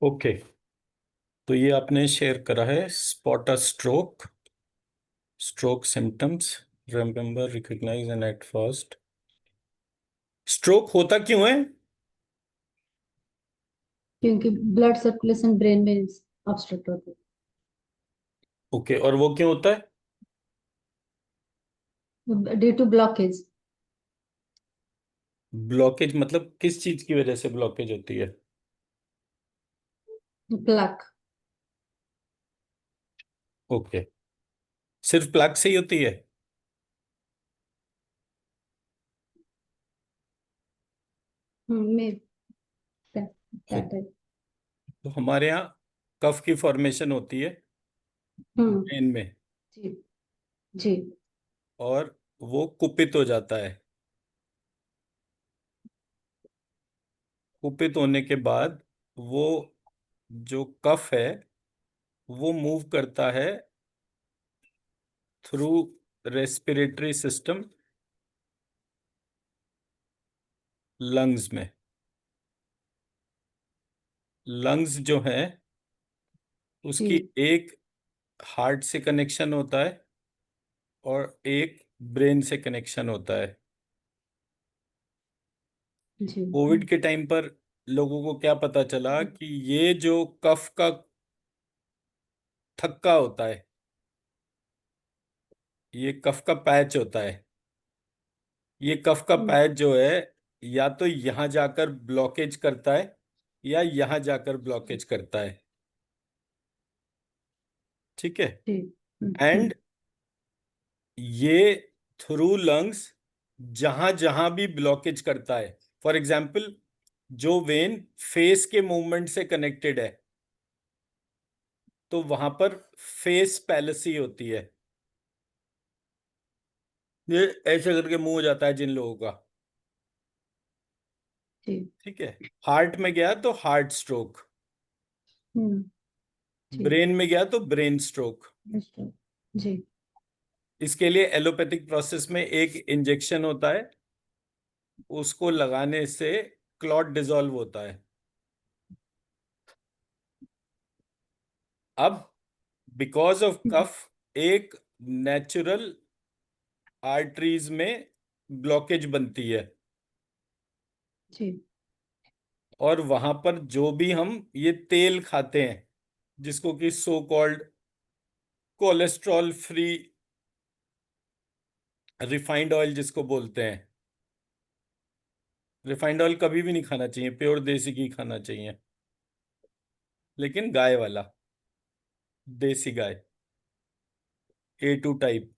Okay. तो ये आपने शेयर करा है, spot a stroke, stroke symptoms, remember, recognise and act fast. Stroke होता क्यों है? क्योंकि ब्लड सर्कुलेशन ब्रेन में ऑब्स्ट्रक्ट होती ओके, और वो क्यों होता है? है ड्यू टू ब्लॉकेज। ब्लॉकेज मतलब किस चीज की वजह से ब्लॉकेज होती है? प्लक। ओके, सिर्फ प्लग से ही होती है? में ओके, दैट है। तो हमारे यहाँ कफ की फॉर्मेशन होती है हम्म। ब्रेन में, जी। जी। और वो कुपित हो जाता है। कुपित होने के बाद वो जो कफ है वो मूव करता है थ्रू रेस्पिरेटरी सिस्टम, लंग्स में। लंग्स जो है जी। उसकी एक हार्ट से कनेक्शन होता है और एक ब्रेन से कनेक्शन होता है। जी। कोविड के टाइम पर लोगों को क्या पता चला कि ये जो कफ का थक्का होता है, ये कफ का पैच होता है, ये कफ का हम्म, पैच जो है या तो यहां जाकर ब्लॉकेज करता है या यहां जाकर जी। ब्लॉकेज करता है। ठीक है। जी। एंड ये थ्रू लंग्स जहां जहां भी ब्लॉकेज करता है, फॉर एग्जाम्पल जो वेन फेस के मूवमेंट से कनेक्टेड है तो वहां पर फेस पैलेसी होती है। ये ऐसे करके मुंह हो जाता है जिन लोगों का। जी। ठीक है। हार्ट में गया तो हार्ट स्ट्रोक, हम्म। जी। ब्रेन में गया तो ब्रेन स्ट्रोक। understood। जी। इसके लिए एलोपैथिक प्रोसेस में एक इंजेक्शन होता है, उसको लगाने से क्लॉट डिसॉल्व होता है। अब बिकॉज ऑफ हम्म, कफ एक नेचुरल आर्टरीज में ब्लॉकेज बनती है, जी। और वहां पर जो भी हम ये तेल खाते हैं जिसको कि so called cholesterol free refined oil जिसको बोलते हैं, रिफाइंड ऑयल कभी भी नहीं खाना चाहिए, प्योर देसी घी खाना चाहिए, लेकिन गाय वाला, देसी गाय, A2 टाइप।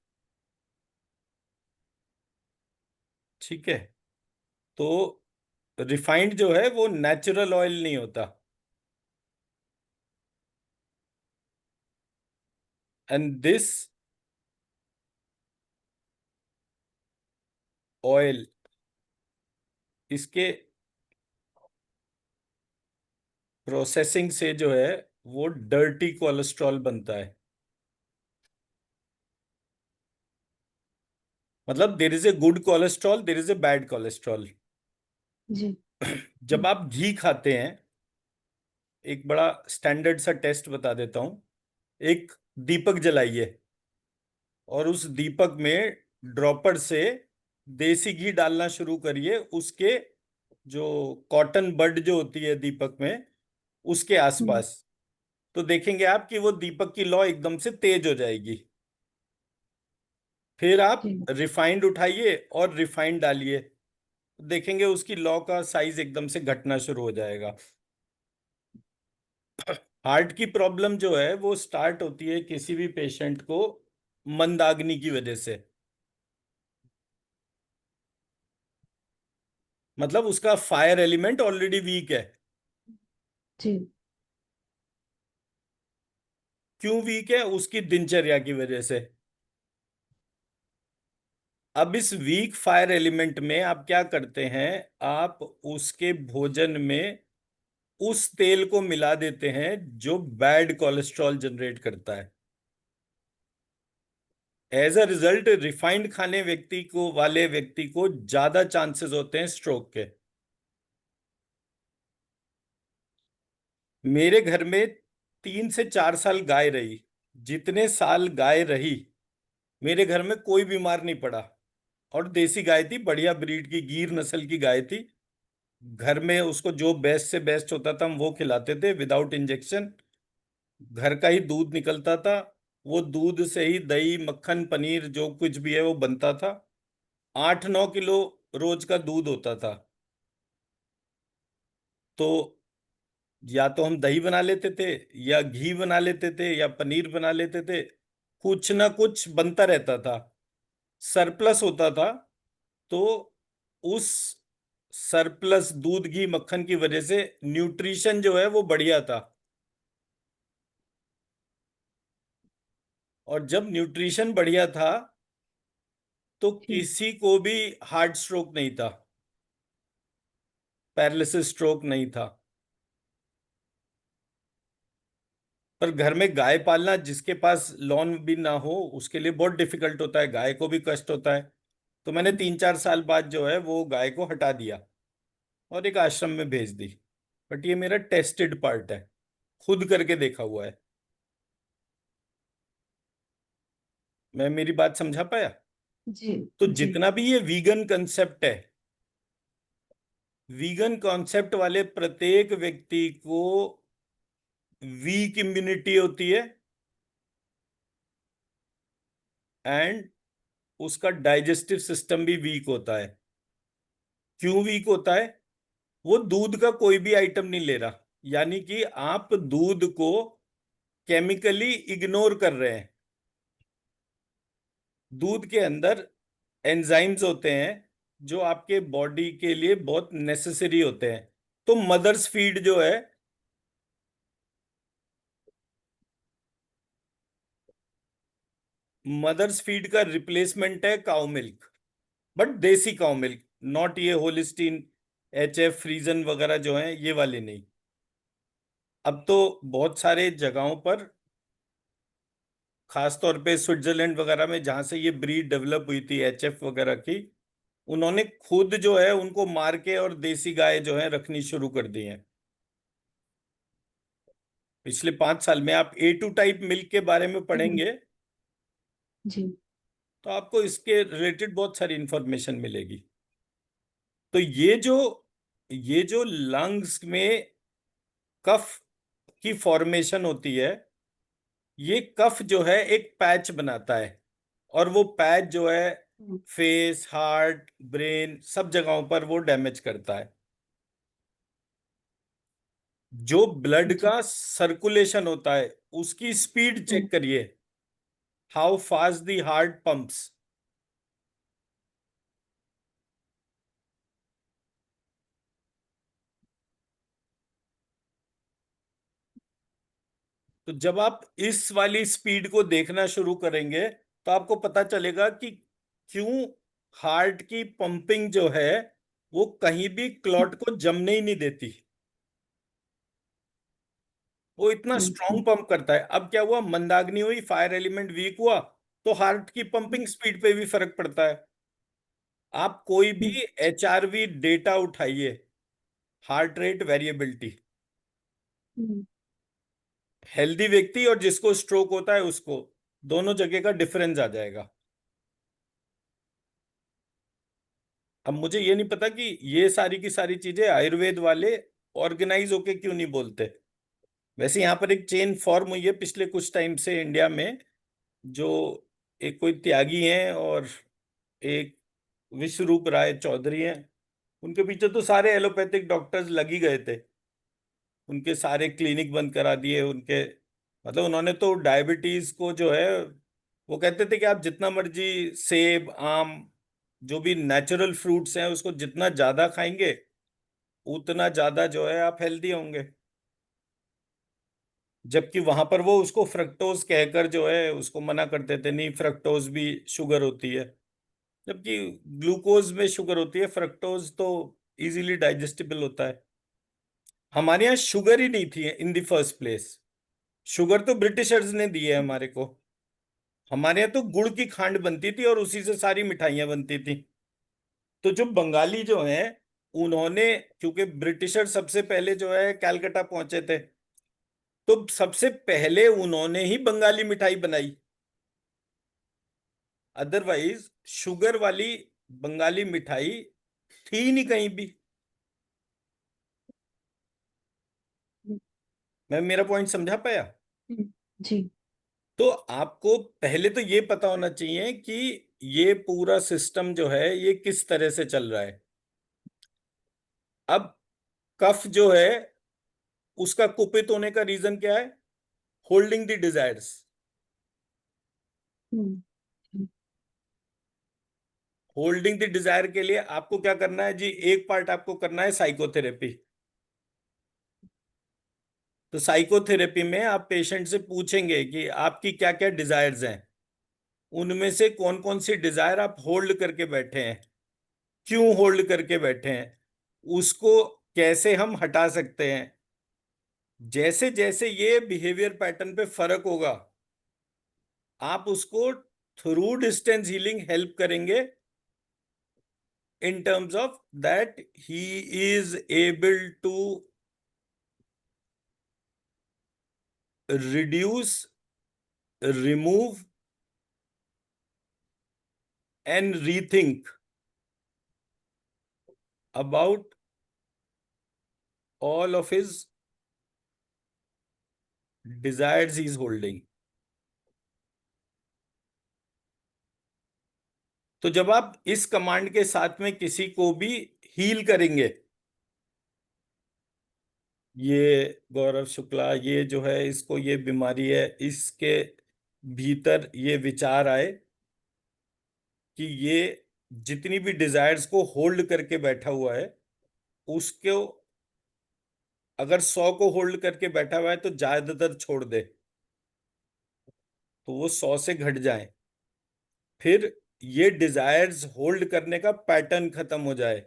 ठीक है। तो रिफाइंड जो है वो नेचुरल ऑयल नहीं होता, एंड दिस ऑयल, इसके प्रोसेसिंग से जो है वो डर्टी कोलेस्ट्रॉल बनता है। मतलब there is a good cholesterol, there is a bad cholesterol. जी। जब आप घी खाते हैं, एक बड़ा स्टैंडर्ड सा टेस्ट बता देता हूं। एक दीपक जलाइए और उस दीपक में ड्रॉपर से देसी घी डालना शुरू करिए, उसके जो कॉटन बड जो होती है दीपक में उसके हम्म, आसपास। तो देखेंगे आप कि वो दीपक की लौ एकदम से तेज हो जाएगी। फिर आप जी। रिफाइंड उठाइए और रिफाइंड डालिए, देखेंगे उसकी लौ का साइज एकदम से घटना शुरू हो जाएगा। हार्ट की प्रॉब्लम जो है वो स्टार्ट होती है किसी भी पेशेंट को मंदाग्नि की वजह से। मतलब उसका फायर एलिमेंट ऑलरेडी वीक है। जी। क्यों वीक है? उसकी दिनचर्या की वजह से। अब इस वीक फायर एलिमेंट में आप क्या करते हैं, आप उसके भोजन में उस तेल को मिला देते हैं जो बैड कोलेस्ट्रॉल जनरेट करता है। एज अ रिजल्ट रिफाइंड खाने व्यक्ति को वाले व्यक्ति को ज्यादा चांसेस होते हैं स्ट्रोक के। मेरे घर में 3 से 4 साल गाय रही। जितने साल गाय रही, मेरे घर में कोई बीमार नहीं पड़ा। और देसी गाय थी, बढ़िया ब्रीड की गिर नस्ल की गाय थी। घर में उसको जो बेस्ट से बेस्ट होता था हम वो खिलाते थे, विदाउट इंजेक्शन। घर का ही दूध निकलता था। वो दूध से ही दही मक्खन पनीर जो कुछ भी है वो बनता था। 8-9 किलो रोज का दूध होता था। तो या तो हम दही बना लेते थे, या घी बना लेते थे, या पनीर बना लेते थे। कुछ ना कुछ बनता रहता था, सरप्लस होता था। तो उस सरप्लस दूध घी मक्खन की वजह से न्यूट्रिशन जो है वो बढ़िया था। और जब न्यूट्रिशन बढ़िया था तो ठीक। किसी को भी हार्ट स्ट्रोक नहीं था, पैरालिसिस स्ट्रोक नहीं था। पर घर में गाय पालना, जिसके पास लॉन भी ना हो, उसके लिए बहुत डिफिकल्ट होता है, गाय को भी कष्ट होता है। तो मैंने 3-4 साल बाद जो है वो गाय को हटा दिया और एक आश्रम में भेज दी। बट ये मेरा टेस्टेड पार्ट है, खुद करके देखा हुआ है। मैं मेरी बात समझा पाया? जी। तो जी। जितना भी ये वीगन कंसेप्ट है, वीगन कॉन्सेप्ट वाले प्रत्येक व्यक्ति को वीक इम्यूनिटी होती है, एंड उसका डाइजेस्टिव सिस्टम भी वीक होता है। क्यों वीक होता है? वो दूध का कोई भी आइटम नहीं ले रहा। यानी कि आप दूध को केमिकली इग्नोर कर रहे हैं। दूध के अंदर एंजाइम्स होते हैं जो आपके बॉडी के लिए बहुत नेसेसरी होते हैं। तो मदर्स फीड जो है, मदर्स फीड का रिप्लेसमेंट है काउ मिल्क। बट देसी काउ मिल्क, नॉट ये होलिस्टीन HF फ्रीजन वगैरह जो हैं ये वाले नहीं। अब तो बहुत सारे जगहों पर, खासतौर पे स्विट्जरलैंड वगैरह में जहां से ये ब्रीड डेवलप हुई थी HF वगैरह की, उन्होंने खुद जो है उनको मार के और देसी गाय जो है रखनी शुरू कर दी है। पिछले 5 साल में आप A2 टाइप मिल्क के बारे में हम्म। पढ़ेंगे जी। तो आपको इसके रिलेटेड बहुत सारी इंफॉर्मेशन मिलेगी। तो ये जो लंग्स में कफ की फॉर्मेशन होती है, ये कफ जो है एक पैच बनाता है। और वो पैच जो है हम्म। फेस हार्ट ब्रेन सब जगहों पर वो डैमेज करता है। जो ब्लड जी। का सर्कुलेशन होता है उसकी स्पीड हम्म। चेक करिए, how fast the heart pumps. तो जब आप इस वाली स्पीड को देखना शुरू करेंगे तो आपको पता चलेगा कि क्यों हार्ट की पंपिंग जो है वो कहीं भी क्लॉट को जमने ही नहीं देती। वो इतना स्ट्रांग हम्म। पंप करता है। अब क्या हुआ, मंदाग्नि हुई, फायर एलिमेंट वीक हुआ, तो हार्ट की पंपिंग स्पीड पे भी फर्क पड़ता है। आप कोई भी HRV डेटा उठाइए, हार्ट रेट वेरिएबिलिटी, हम्म। हेल्दी व्यक्ति और जिसको स्ट्रोक होता है उसको, दोनों जगह का डिफरेंस आ जाएगा। अब मुझे ये नहीं पता कि ये सारी की सारी चीजें आयुर्वेद वाले ऑर्गेनाइज होके क्यों नहीं बोलते। वैसे यहाँ पर एक चेन फॉर्म हुई है पिछले कुछ टाइम से इंडिया में, जो एक कोई त्यागी हैं और एक विश्वरूप राय चौधरी हैं। उनके पीछे तो सारे एलोपैथिक डॉक्टर्स लग ही गए थे। उनके सारे क्लिनिक बंद करा दिए उनके। मतलब उन्होंने तो डायबिटीज को जो है, वो कहते थे कि आप जितना मर्जी सेब आम जो भी नेचुरल फ्रूट्स हैं उसको जितना ज्यादा खाएंगे उतना ज्यादा जो है आप हेल्दी होंगे। जबकि वहां पर वो उसको फ्रक्टोज कहकर जो है उसको मना करते थे, नहीं फ्रक्टोज भी शुगर होती है। जबकि ग्लूकोज में शुगर होती है, फ्रक्टोज तो इजीली डाइजेस्टिबल होता है। हमारे यहाँ शुगर ही नहीं थी in the first place. Sugar तो ब्रिटिशर्स ने दी है हमारे को। हमारे यहाँ तो गुड़ की खांड बनती थी और उसी से सारी मिठाइयां बनती थी। तो जो बंगाली जो हैं, उन्होंने, क्योंकि ब्रिटिशर सबसे पहले जो है कलकत्ता पहुंचे थे, तो सबसे पहले उन्होंने ही बंगाली मिठाई बनाई, अदरवाइज शुगर वाली बंगाली मिठाई थी नहीं कहीं भी। हम्म, मैं मेरा पॉइंट समझा पाया? जी। तो आपको पहले तो ये पता होना चाहिए कि ये पूरा सिस्टम जो है ये किस तरह से चल रहा है। अब कफ जो है उसका कुपित होने का रीजन क्या है? Holding the desires. Hmm, hmm, holding the desire के लिए आपको क्या करना है जी? एक पार्ट आपको करना है साइकोथेरेपी। तो साइकोथेरेपी में आप पेशेंट से पूछेंगे कि आपकी क्या क्या डिजायर्स हैं, उनमें से कौन कौन सी डिजायर आप होल्ड करके बैठे हैं, क्यों होल्ड करके बैठे हैं, उसको कैसे हम हटा सकते हैं। जैसे जैसे ये बिहेवियर पैटर्न पे फर्क होगा, आप उसको थ्रू डिस्टेंस हीलिंग हेल्प करेंगे, in terms of that he is able to reduce, remove and rethink about all of his desires he is holding। तो जब आप इस कमांड के साथ में किसी को भी हील करेंगे, ये गौरव शुक्ला ये जो है इसको ये बीमारी है, इसके भीतर ये विचार आए कि ये जितनी भी डिजायर्स को होल्ड करके बैठा हुआ है, उसको अगर 100 को होल्ड करके बैठा हुआ है तो ज्यादातर छोड़ दे, तो वो 100 से घट जाए, फिर ये डिजायर्स होल्ड करने का पैटर्न खत्म हो जाए,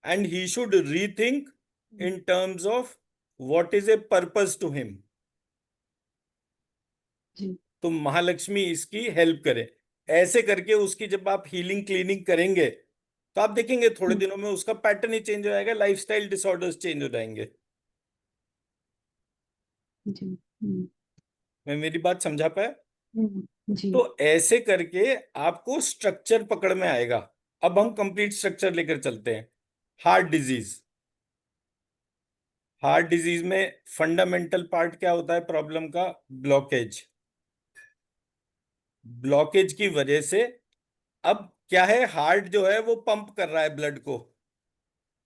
and he should rethink in terms of what is a purpose to him। जी। तो महालक्ष्मी इसकी हेल्प करे। ऐसे करके उसकी जब आप हीलिंग क्लीनिंग करेंगे तो आप देखेंगे थोड़े हम्म, दिनों में उसका पैटर्न ही चेंज हो जाएगा, लाइफस्टाइल डिसऑर्डर्स चेंज हो जाएंगे। जी। हम्म, मैं मेरी बात समझा पाया? जी। तो ऐसे करके आपको स्ट्रक्चर पकड़ में आएगा। अब हम कंप्लीट स्ट्रक्चर लेकर चलते हैं। Heart disease. हार्ट डिजीज में फंडामेंटल पार्ट क्या होता है प्रॉब्लम का? ब्लॉकेज। ब्लॉकेज की वजह से अब क्या है, हार्ट जो है वो पंप कर रहा है ब्लड को,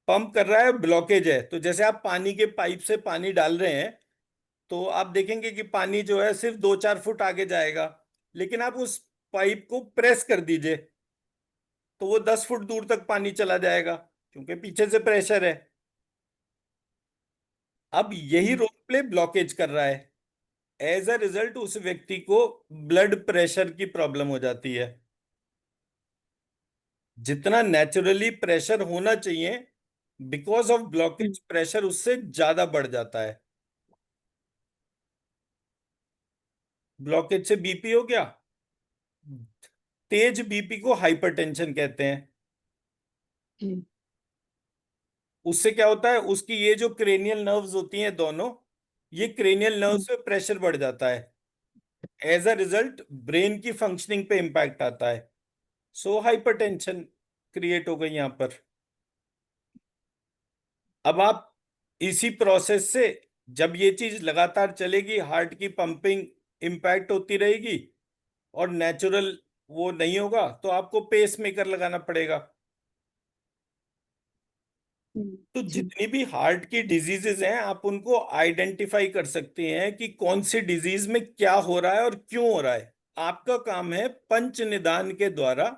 पंप कर रहा है, ब्लॉकेज है। तो जैसे आप पानी के पाइप से पानी डाल रहे हैं तो आप देखेंगे कि पानी जो है सिर्फ 2-4 फुट आगे जाएगा, लेकिन आप उस पाइप को प्रेस कर दीजिए तो वो 10 फुट दूर तक पानी चला जाएगा, क्योंकि पीछे से प्रेशर है। अब यही हम्म, रोल प्ले ब्लॉकेज कर रहा है। एज अ रिजल्ट उस व्यक्ति को ब्लड प्रेशर की प्रॉब्लम हो जाती है। जितना नेचुरली प्रेशर होना चाहिए, because of hmm, blockage pressure उससे ज्यादा बढ़ जाता है। ब्लॉकेज से बीपी हो गया, तेज बीपी को हाइपरटेंशन कहते हैं। जी। उससे क्या होता है, उसकी ये जो क्रेनियल नर्व्स होती हैं दोनों, ये क्रेनियल हम्म, नर्व्स पे प्रेशर बढ़ जाता है। एज अ रिजल्ट ब्रेन की फंक्शनिंग पे इंपैक्ट आता है। सो हाइपरटेंशन क्रिएट हो गई यहां पर। अब आप इसी प्रोसेस से, जब ये चीज लगातार चलेगी, हार्ट की पंपिंग इम्पैक्ट होती रहेगी और नेचुरल वो नहीं होगा, तो आपको पेस मेकर लगाना पड़ेगा। तो जी। जितनी भी हार्ट की डिजीजेस हैं आप उनको आइडेंटिफाई कर सकते हैं कि कौन सी डिजीज में क्या हो रहा है और क्यों हो रहा है। आपका काम है पंच निदान के द्वारा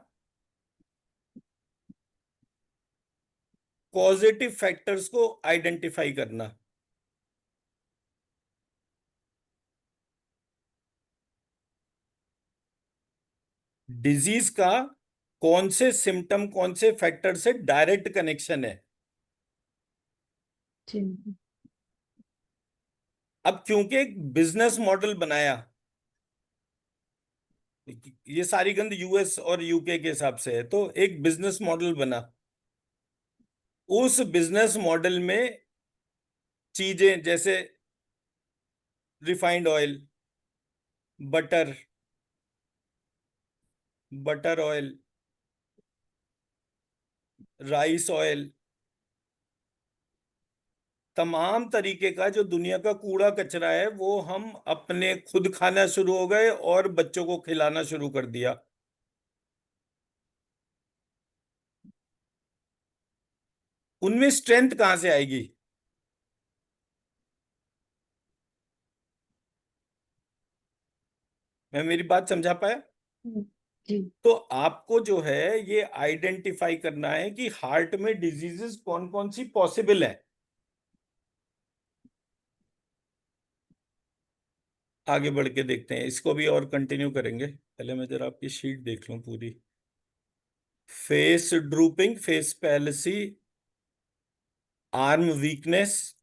पॉजिटिव फैक्टर्स को आइडेंटिफाई करना। डिजीज का कौन से सिम्टम कौन से फैक्टर से डायरेक्ट कनेक्शन है। जी। अब क्योंकि एक बिजनेस मॉडल बनाया, ये सारी गंद यूएस और यूके के हिसाब से है, तो एक बिजनेस मॉडल बना। उस बिजनेस मॉडल में चीजें जैसे refined oil, butter, butter oil, rice oil, तमाम तरीके का जो दुनिया का कूड़ा कचरा है वो हम अपने खुद खाना शुरू हो गए और बच्चों को खिलाना शुरू कर दिया। उनमें स्ट्रेंथ कहाँ से आएगी? मैं मेरी बात समझा पाया? हम्म, जी। तो आपको जो है ये आइडेंटिफाई करना है कि हार्ट में डिजीजेस कौन कौन सी पॉसिबल है। आगे बढ़ के देखते हैं, इसको भी और कंटिन्यू करेंगे। पहले मैं जरा आपकी शीट देख लूं पूरी। Face drooping, face palsy, arm weakness,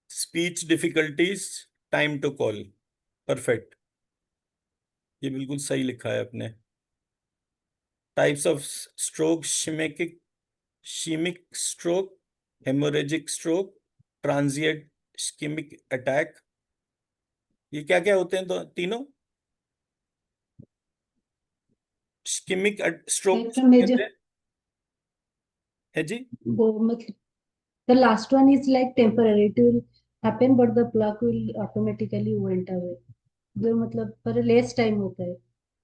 speech difficulties, time to call. Perfect, ये बिल्कुल सही लिखा है आपने। Types of stroke, ischaemic stroke, haemorrhagic stroke, transient ischaemic attack. ये क्या क्या होते हैं तो तीनों? इस्केमिक स्ट्रोक एक किसको मेजर, कहते हैं? है जी? वो मतलब the last one is like temporary, it will happen but the plaque will automatically went away, जो मतलब पर लेस टाइम होता है,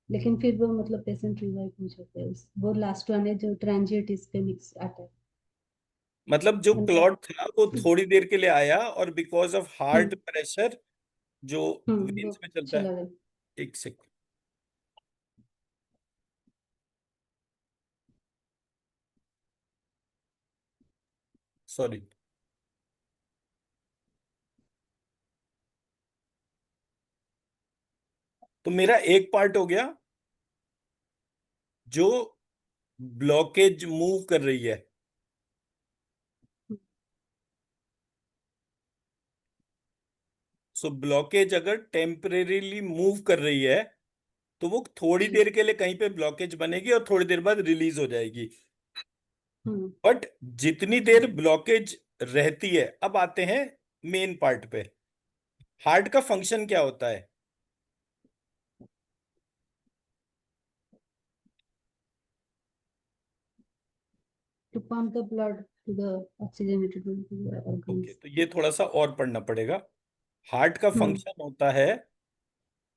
लेकिन फिर वो मतलब पेशेंट रिवाइव हो जाता है। वो लास्ट वन है जो ट्रांजिएंट इस्केमिक अटैक। मतलब जो मतलब क्लॉट था वो थोड़ी देर के लिए आया और because of heart hmm pressure जो वो वेन्स में चलता है। चला गया। एक सेकंड, सॉरी। तो मेरा एक पार्ट हो गया जो ब्लॉकेज मूव कर रही है। सो ब्लॉकेज अगर टेम्परेरीली मूव कर रही है तो वो थोड़ी जी। देर के लिए कहीं पे ब्लॉकेज बनेगी और थोड़ी देर बाद रिलीज हो जाएगी। हम्म बट जितनी देर ब्लॉकेज रहती है, अब आते हैं मेन पार्ट पे। हार्ट का फंक्शन क्या होता है? to pump the blood to the oxygenated to the okay, organs। तो ये थोड़ा सा और पढ़ना पड़ेगा। हार्ट का हम्म फंक्शन होता है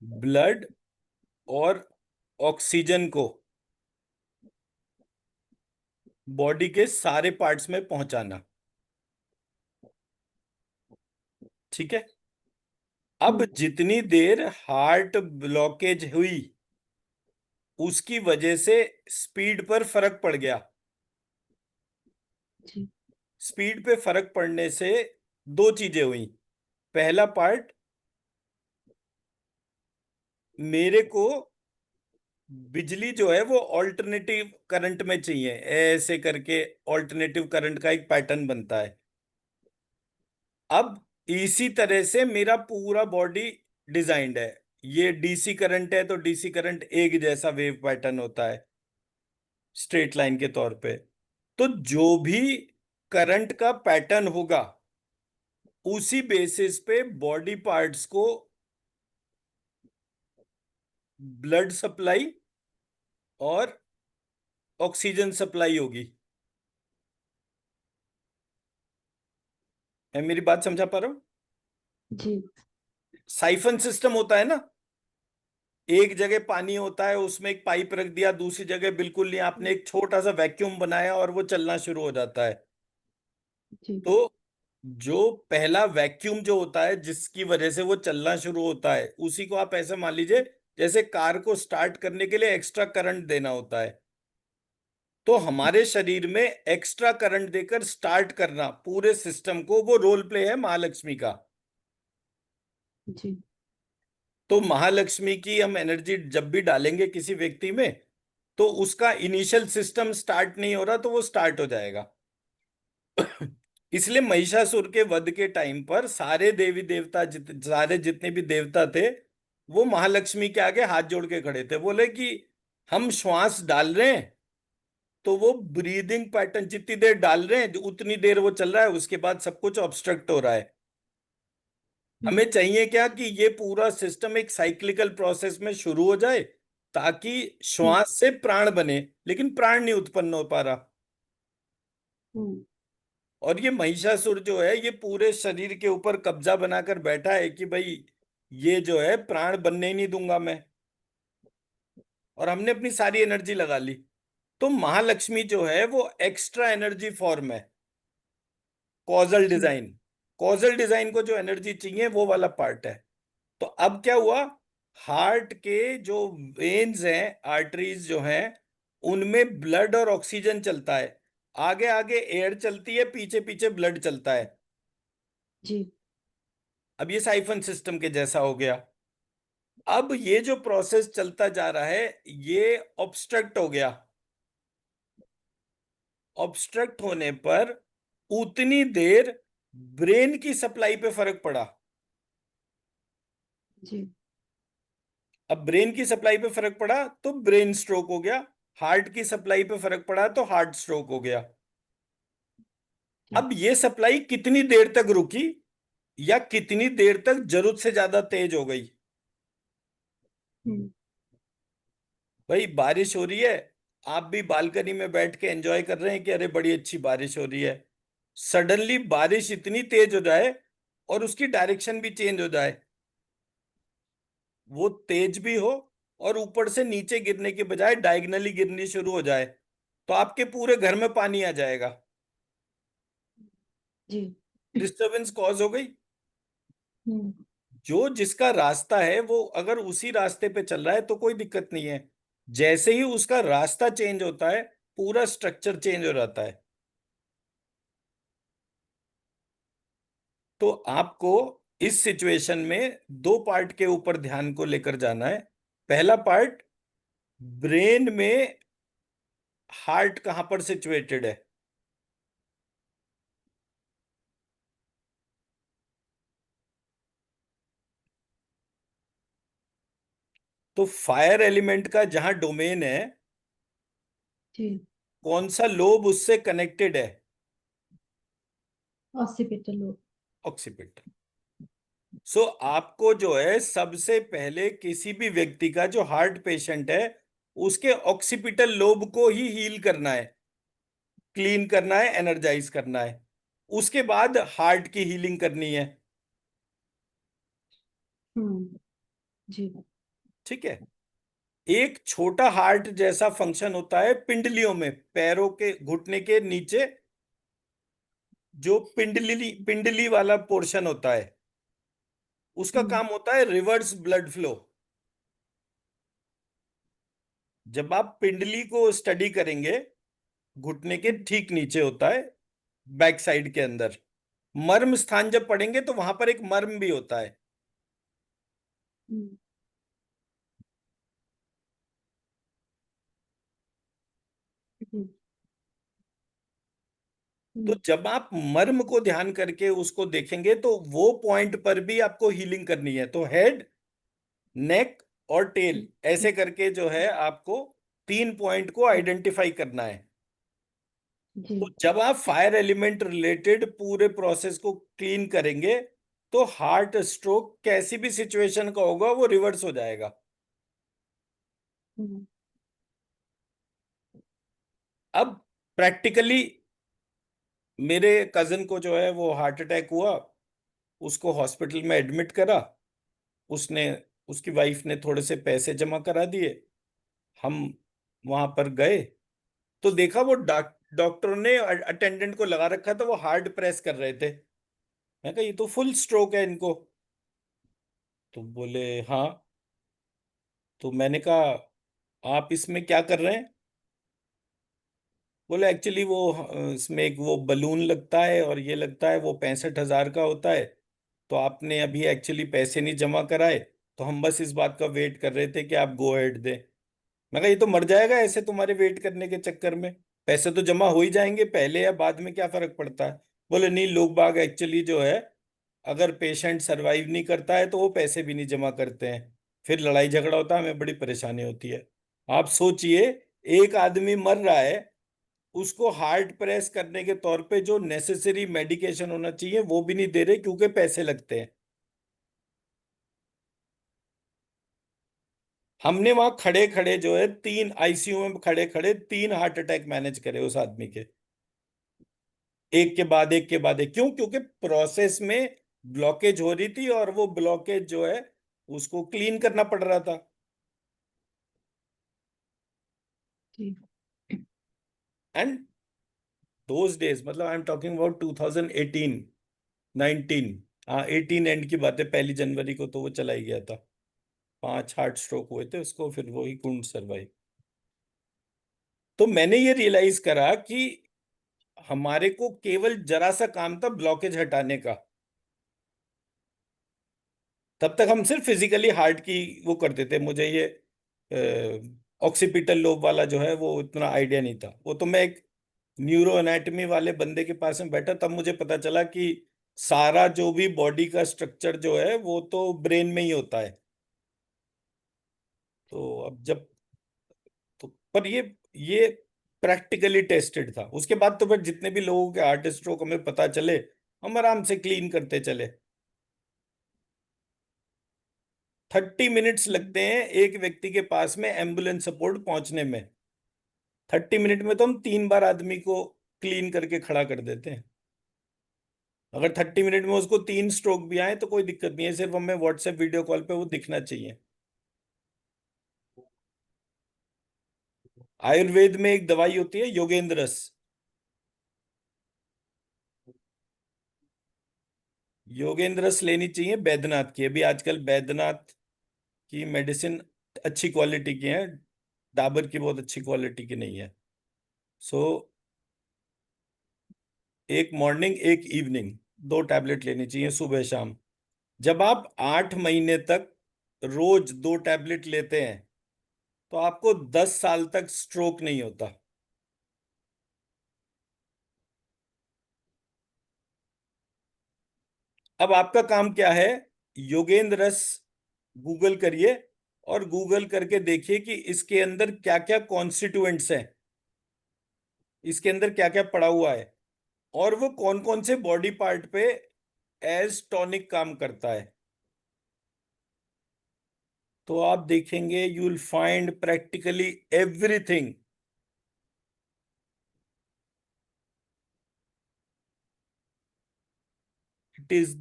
ब्लड और ऑक्सीजन को बॉडी के सारे पार्ट्स में पहुंचाना। ठीक है। अब हम्म जितनी देर हार्ट ब्लॉकेज हुई उसकी वजह से स्पीड पर फर्क पड़ गया। जी। स्पीड पे फर्क पड़ने से दो चीजें हुई। पहला पार्ट, मेरे को बिजली जो है वो ऑल्टरनेटिव करंट में चाहिए, ऐसे करके ऑल्टरनेटिव करंट का एक पैटर्न बनता है। अब इसी तरह से मेरा पूरा बॉडी डिजाइंड है। ये डीसी करंट है तो डीसी करंट एक जैसा वेव पैटर्न होता है स्ट्रेट लाइन के तौर पे। तो जो भी करंट का पैटर्न होगा उसी बेसिस पे बॉडी पार्ट्स को ब्लड सप्लाई और ऑक्सीजन सप्लाई होगी। मैं मेरी बात समझा पा रहा हूं? जी। साइफन सिस्टम होता है ना, एक जगह पानी होता है उसमें एक पाइप रख दिया, दूसरी जगह बिल्कुल नहीं, आपने एक छोटा सा वैक्यूम बनाया और वो चलना शुरू हो जाता है। जी। तो जो पहला वैक्यूम जो होता है जिसकी वजह से वो चलना शुरू होता है उसी को आप ऐसे मान लीजिए जैसे कार को स्टार्ट करने के लिए एक्स्ट्रा करंट देना होता है। तो हमारे शरीर में एक्स्ट्रा करंट देकर स्टार्ट करना पूरे सिस्टम को, वो रोल प्ले है महालक्ष्मी का। जी। तो महालक्ष्मी की हम एनर्जी जब भी डालेंगे किसी व्यक्ति में तो उसका इनिशियल सिस्टम स्टार्ट नहीं हो रहा तो वो स्टार्ट हो जाएगा। इसलिए महिषासुर के वध के टाइम पर सारे देवी देवता सारे जितने भी देवता थे वो महालक्ष्मी के आगे हाथ जोड़ के खड़े थे, बोले कि हम श्वास डाल रहे हैं तो वो ब्रीदिंग पैटर्न जितनी देर डाल रहे हैं उतनी देर वो चल रहा है, उसके बाद सब कुछ ऑब्स्ट्रक्ट हो रहा है। हम्म। हमें चाहिए क्या कि ये पूरा सिस्टम एक साइक्लिकल प्रोसेस में शुरू हो जाए, ताकि हम्म। श्वास से प्राण बने, लेकिन प्राण नहीं उत्पन्न हो पा रहा। हम्म। और ये महिषासुर जो है, ये पूरे शरीर के ऊपर कब्जा बनाकर बैठा है कि भाई ये जो है प्राण बनने ही नहीं दूंगा मैं। और हमने अपनी सारी एनर्जी लगा ली। तो महालक्ष्मी जो है वो एक्स्ट्रा एनर्जी फॉर्म है, कॉजल जी। डिजाइन। कॉजल डिजाइन को जो एनर्जी चाहिए वो वाला पार्ट है। तो अब क्या हुआ, हार्ट के जो वेन्स हैं, आर्टरीज जो हैं, उनमें ब्लड और ऑक्सीजन चलता है। आगे आगे एयर चलती है, पीछे पीछे ब्लड चलता है। जी। अब ये साइफन सिस्टम के जैसा हो गया। अब ये जो प्रोसेस चलता जा रहा है, ये ऑब्स्ट्रक्ट हो गया। ऑब्स्ट्रक्ट होने पर उतनी देर ब्रेन की सप्लाई पे फर्क पड़ा। जी। अब ब्रेन की सप्लाई पे फर्क पड़ा तो ब्रेन स्ट्रोक हो गया। हार्ट की सप्लाई पे फर्क पड़ा तो हार्ट स्ट्रोक हो गया। जी। अब ये सप्लाई कितनी देर तक रुकी, या कितनी देर तक जरूरत से ज्यादा तेज हो गई। हम्म। भाई बारिश हो रही है, आप भी बालकनी में बैठ के एंजॉय कर रहे हैं कि अरे बड़ी अच्छी बारिश हो रही है। सडनली बारिश इतनी तेज हो जाए और उसकी डायरेक्शन भी चेंज हो जाए, वो तेज भी हो और ऊपर से नीचे गिरने के बजाय डायगनली गिरनी शुरू हो जाए, तो आपके पूरे घर में पानी आ जाएगा। जी। डिस्टरबेंस कॉज हो गई। हम्म। जो जिसका रास्ता है वो अगर उसी रास्ते पे चल रहा है तो कोई दिक्कत नहीं है। जैसे ही उसका रास्ता चेंज होता है, पूरा स्ट्रक्चर चेंज हो जाता है। तो आपको इस सिचुएशन में दो पार्ट के ऊपर ध्यान को लेकर जाना है। पहला पार्ट, ब्रेन में हार्ट कहां पर सिचुएटेड है। तो फायर एलिमेंट का जहां डोमेन है, जी। कौन सा लोब उससे कनेक्टेड है। Occipital lobe. ऑक्सीपिट। सो आपको जो है सबसे पहले किसी भी व्यक्ति का जो हार्ट पेशेंट है, उसके ऑक्सीपिटल लोब को ही हील करना है, क्लीन करना है, एनर्जाइज करना है। उसके बाद हार्ट की हीलिंग करनी है। हम्म। जी। ठीक है। एक छोटा हार्ट जैसा फंक्शन होता है पिंडलियों में, पैरों के घुटने के नीचे जो पिंडली वाला पोर्शन होता है, उसका हम्म। काम होता है रिवर्स ब्लड फ्लो। जब आप पिंडली को स्टडी करेंगे, घुटने के ठीक नीचे होता है, बैक साइड के अंदर मर्म स्थान जब पढ़ेंगे तो वहां पर एक मर्म भी होता है। हम्म। जी। तो हम्म। जब आप मर्म को ध्यान करके उसको देखेंगे तो वो पॉइंट पर भी आपको हीलिंग करनी है। तो हेड, नेक और टेल, जी। ऐसे करके जो है आपको तीन पॉइंट को आइडेंटिफाई करना है। जी। तो जब आप फायर एलिमेंट रिलेटेड पूरे प्रोसेस को क्लीन करेंगे, तो हार्ट स्ट्रोक कैसी भी सिचुएशन का होगा वो रिवर्स हो जाएगा। हम्म। अब प्रैक्टिकली मेरे कजन को जो है वो हार्ट अटैक हुआ, उसको हॉस्पिटल में एडमिट करा। उसने, उसकी वाइफ ने थोड़े से पैसे जमा करा दिए। हम वहां पर गए तो देखा वो डॉक्टर ने अटेंडेंट को लगा रखा था, वो हार्ड प्रेस कर रहे थे। मैं कहा ये तो फुल स्ट्रोक है इनको। तो बोले हाँ। तो मैंने कहा आप इसमें क्या कर रहे हैं। बोले एक्चुअली वो इसमें एक वो बलून लगता है और ये लगता है, वो 65,000 का होता है। तो आपने अभी एक्चुअली पैसे नहीं जमा कराए, तो हम बस इस बात का वेट कर रहे थे कि आप गो अहेड दें। मैं कहा ये तो मर जाएगा ऐसे तुम्हारे वेट करने के चक्कर में, पैसे तो जमा हो ही जाएंगे, पहले या बाद में क्या फर्क पड़ता है। बोले नहीं, लोग बाग एक्चुअली जो है, अगर पेशेंट सरवाइव नहीं करता है तो वो पैसे भी नहीं जमा करते हैं, फिर लड़ाई झगड़ा होता है, हमें बड़ी परेशानी होती है। आप सोचिए, एक आदमी मर रहा है, उसको हार्ट प्रेस करने के तौर पे जो नेसेसरी मेडिकेशन होना चाहिए वो भी नहीं दे रहे क्योंकि पैसे लगते हैं। हमने वहां खड़े खड़े जो है तीन आईसीयू में खड़े खड़े 3 हार्ट अटैक मैनेज करे उस आदमी के, एक के बाद एक के बाद एक। क्यों? क्योंकि प्रोसेस में ब्लॉकेज हो रही थी और वो ब्लॉकेज जो है उसको क्लीन करना पड़ रहा था। जी। एंड दोज डेज, मतलब आई एम टॉकिंग अबाउट 2018, 19, हाँ 18 एंड की बात है, 1 जनवरी को तो वो चला ही गया था। 5 हार्ट स्ट्रोक हुए थे उसको, फिर वो ही कुंड सरवाइव। तो मैंने ये रियलाइज करा कि हमारे को केवल जरा सा काम था ब्लॉकेज हटाने का। तब तक हम सिर्फ फिजिकली हार्ट की वो करते थे। मुझे ये ऑक्सीपिटल लोब वाला जो है वो इतना आइडिया नहीं था। वो तो मैं एक न्यूरो एनाटॉमी वाले बंदे के पास में बैठा तब मुझे पता चला कि सारा जो भी बॉडी का स्ट्रक्चर जो है वो तो ब्रेन में ही होता है। तो अब जब तो पर ये प्रैक्टिकली टेस्टेड था। उसके बाद तो फिर जितने भी लोगों के हार्ट स्ट्रोक हमें पता चले, हम आराम से क्लीन करते चले। 30 मिनट्स लगते हैं एक व्यक्ति के पास में एम्बुलेंस सपोर्ट पहुंचने में। 30 मिनट में तो हम 3 बार आदमी को क्लीन करके खड़ा कर देते हैं। अगर 30 मिनट में उसको 3 स्ट्रोक भी आए तो कोई दिक्कत नहीं है, सिर्फ हमें व्हाट्सएप वीडियो कॉल पे वो दिखना चाहिए। आयुर्वेद में एक दवाई होती है योगेंद्रस। योगेंद्रस लेनी चाहिए बैद्यनाथ की। अभी आजकल बैद्यनाथ की मेडिसिन अच्छी क्वालिटी की है, डाबर की बहुत अच्छी क्वालिटी की नहीं है। सो एक मॉर्निंग एक इवनिंग 2 टैबलेट लेनी चाहिए, सुबह शाम। जब आप 8 महीने तक रोज 2 टैबलेट लेते हैं तो आपको 10 साल तक स्ट्रोक नहीं होता। अब आपका काम क्या है? योगेंद्र रस गूगल करिए और गूगल करके देखिए कि इसके अंदर क्या क्या कॉन्स्टिट्यूएंट्स हैं, इसके अंदर क्या क्या पड़ा हुआ है, और वो कौन कौन से बॉडी पार्ट पे एज टॉनिक काम करता है। तो आप देखेंगे you will find practically everything. It is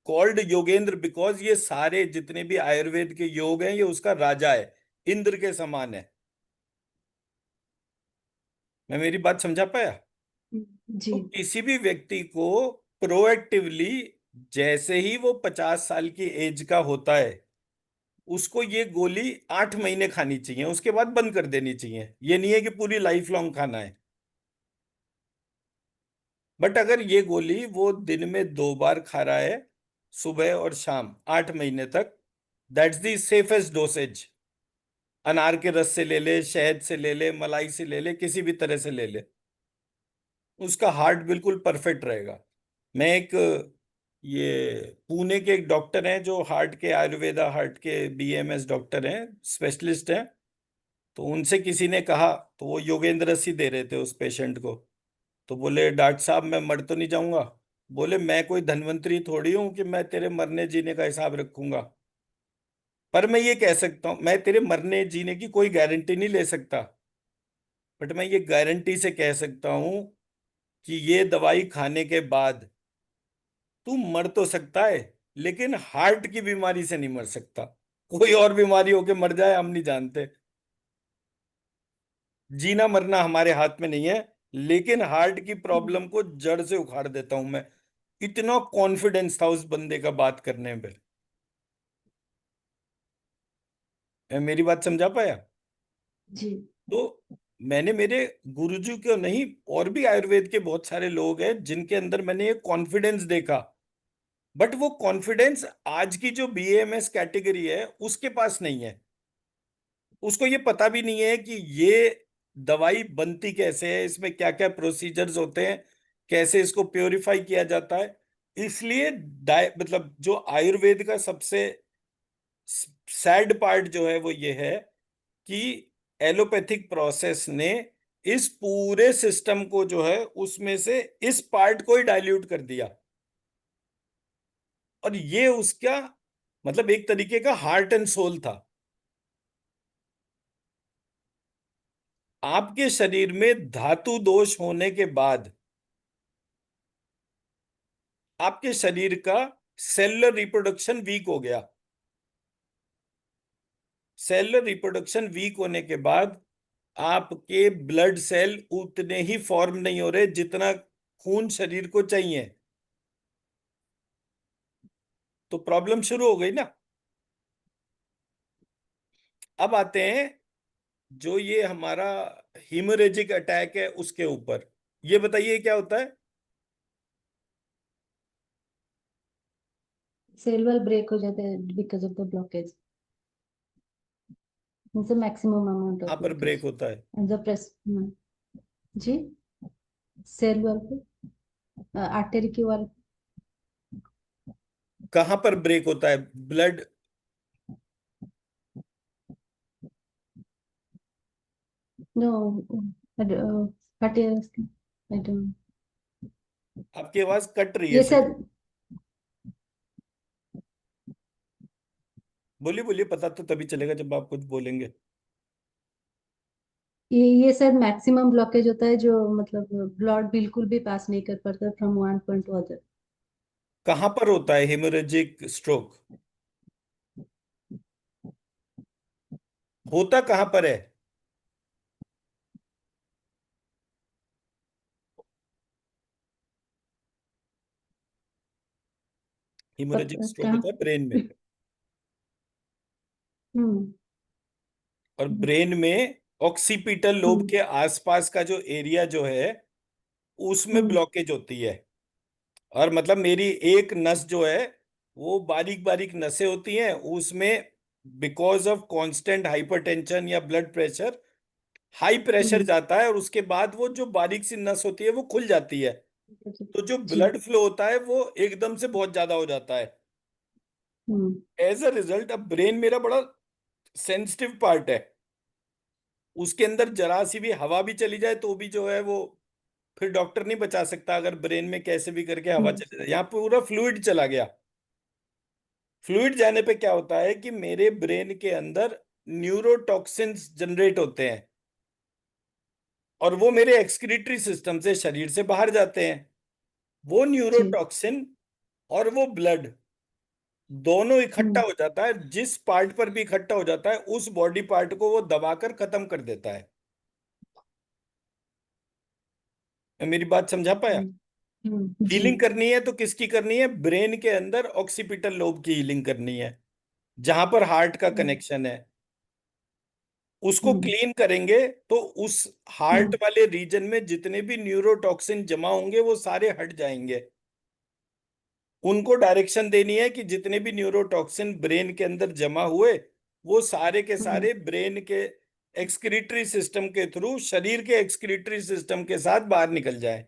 called Yogendra because ये सारे जितने भी आयुर्वेद के योग हैं ये उसका राजा है, इंद्र के समान है। मैं मेरी बात समझा पाया? जी। तो किसी भी व्यक्ति को प्रोएक्टिवली, जैसे ही वो 50 साल की एज का होता है, उसको ये गोली 8 महीने खानी चाहिए, उसके बाद बंद कर देनी चाहिए। ये नहीं है कि पूरी लाइफ लॉन्ग खाना है। बट अगर ये गोली वो दिन में 2 बार खा रहा है, सुबह और शाम, 8 महीने तक, दैट्स द सेफेस्ट डोसेज। अनार के रस से ले ले, शहद से ले ले, मलाई से ले ले, किसी भी तरह से ले ले, उसका हार्ट बिल्कुल परफेक्ट रहेगा। मैं एक ये पुणे के एक डॉक्टर हैं जो हार्ट के, आयुर्वेदा हार्ट के बीएमएस डॉक्टर हैं, स्पेशलिस्ट हैं। तो उनसे किसी ने कहा, तो वो योगेंद्र सी दे रहे थे उस पेशेंट को। तो बोले डॉक्टर साहब मैं मर तो नहीं जाऊंगा? बोले मैं कोई धनवंतरी थोड़ी हूं कि मैं तेरे मरने जीने का हिसाब रखूंगा। पर मैं ये कह सकता हूं, मैं तेरे मरने जीने की कोई गारंटी नहीं ले सकता, बट मैं ये गारंटी से कह सकता हूं कि ये दवाई खाने के बाद तू मर तो सकता है, लेकिन हार्ट की बीमारी से नहीं मर सकता। कोई और बीमारी होके मर जाए हम नहीं जानते, जीना मरना हमारे हाथ में नहीं है। लेकिन हार्ट की प्रॉब्लम को जड़ से उखाड़ देता हूं मैं। इतना कॉन्फिडेंस था उस बंदे का बात करने में। मेरी बात समझा पाया? जी। तो मैंने मेरे गुरुजी को नहीं, और भी आयुर्वेद के बहुत सारे लोग हैं जिनके अंदर मैंने ये कॉन्फिडेंस देखा। बट वो कॉन्फिडेंस आज की जो बीएमएस कैटेगरी है उसके पास नहीं है। उसको ये पता भी नहीं है कि ये दवाई बनती कैसे है, इसमें क्या क्या प्रोसीजर्स होते हैं, कैसे इसको प्योरीफाई किया जाता है। इसलिए मतलब जो आयुर्वेद का सबसे सैड पार्ट जो है वो ये है कि एलोपैथिक प्रोसेस ने इस पूरे सिस्टम को जो है उसमें से इस पार्ट को ही डाइल्यूट कर दिया। और ये उसका मतलब एक तरीके का हार्ट एंड सोल था। आपके शरीर में धातु दोष होने के बाद आपके शरीर का सेलुलर रिप्रोडक्शन वीक हो गया। सेलुलर रिप्रोडक्शन वीक होने के बाद आपके ब्लड सेल उतने ही फॉर्म नहीं हो रहे जितना खून शरीर को चाहिए। तो प्रॉब्लम शुरू हो गई ना। अब आते हैं जो ये हमारा हीमोरेजिक अटैक है उसके ऊपर। ये बताइए क्या होता है। सेल वॉल ब्रेक हो जाते हैं because of the blockage, means maximum amount of कहाँ पर ब्रेक ब्लॉकेज होता है। And the press. जी, सेल वॉल पे, आर्टरी की वॉल। कहाँ पर ब्रेक होता है blood. No, what is, I don't. आपकी आवाज कट रही है ये सर। शायद, बोलिए बोलिए, पता तो तभी चलेगा जब आप कुछ बोलेंगे। ये शायद मैक्सिमम ब्लॉकेज होता है जो मतलब ब्लड बिल्कुल भी पास नहीं कर पाता from one point two other. कहाँ पर होता है हेमोरेजिक स्ट्रोक। होता कहाँ पर है। हेमोरेजिक स्ट्रोक कहाँ? होता है ब्रेन में। हम्म। और ब्रेन में ऑक्सीपिटल लोब हम्म। के आसपास का जो एरिया जो है उसमें हम्म। ब्लॉकेज होती है। और मतलब मेरी एक नस जो है वो बारीक बारीक नसें होती हैं उसमें। बिकॉज ऑफ कांस्टेंट हाइपरटेंशन या ब्लड प्रेशर, हाई प्रेशर हम्म। जाता है और उसके बाद वो जो बारीक सी नस होती है वो खुल जाती है। तो जो जी। ब्लड फ्लो होता है वो एकदम से बहुत ज्यादा हो जाता है। हम्म। एज अ रिजल्ट अब ब्रेन मेरा बड़ा सेंसिटिव पार्ट है। उसके अंदर जरा सी भी हवा भी चली जाए तो भी जो है वो फिर डॉक्टर नहीं बचा सकता। अगर ब्रेन में कैसे भी करके हवा हम्म। चली जाए, यहाँ पूरा फ्लूइड चला गया। फ्लूइड जाने पे क्या होता है कि मेरे ब्रेन के अंदर न्यूरोटॉक्सिन्स जनरेट होते हैं और वो मेरे एक्सक्रीटरी सिस्टम से शरीर से बाहर जाते हैं। वो जी। न्यूरोटॉक्सिन और वो ब्लड दोनों इकट्ठा हम्म। हो जाता है। जिस पार्ट पर भी इकट्ठा हो जाता है उस बॉडी पार्ट को वो दबाकर खत्म कर देता है। मैं मेरी बात समझा पाया। हम्म। जी। हीलिंग करनी है तो किसकी करनी है, ब्रेन के अंदर ऑक्सीपिटल लोब की हीलिंग करनी है जहां पर हार्ट का हम्म। कनेक्शन है। उसको हम्म। क्लीन करेंगे तो उस हार्ट हम्म। वाले रीजन में जितने भी न्यूरोटॉक्सिन जमा होंगे वो सारे हट जाएंगे। उनको डायरेक्शन देनी है कि जितने भी न्यूरोटॉक्सिन ब्रेन के अंदर जमा हुए वो सारे के हम्म। सारे ब्रेन के एक्सक्रीटरी सिस्टम के थ्रू शरीर के एक्सक्रीटरी सिस्टम के साथ बाहर निकल जाए,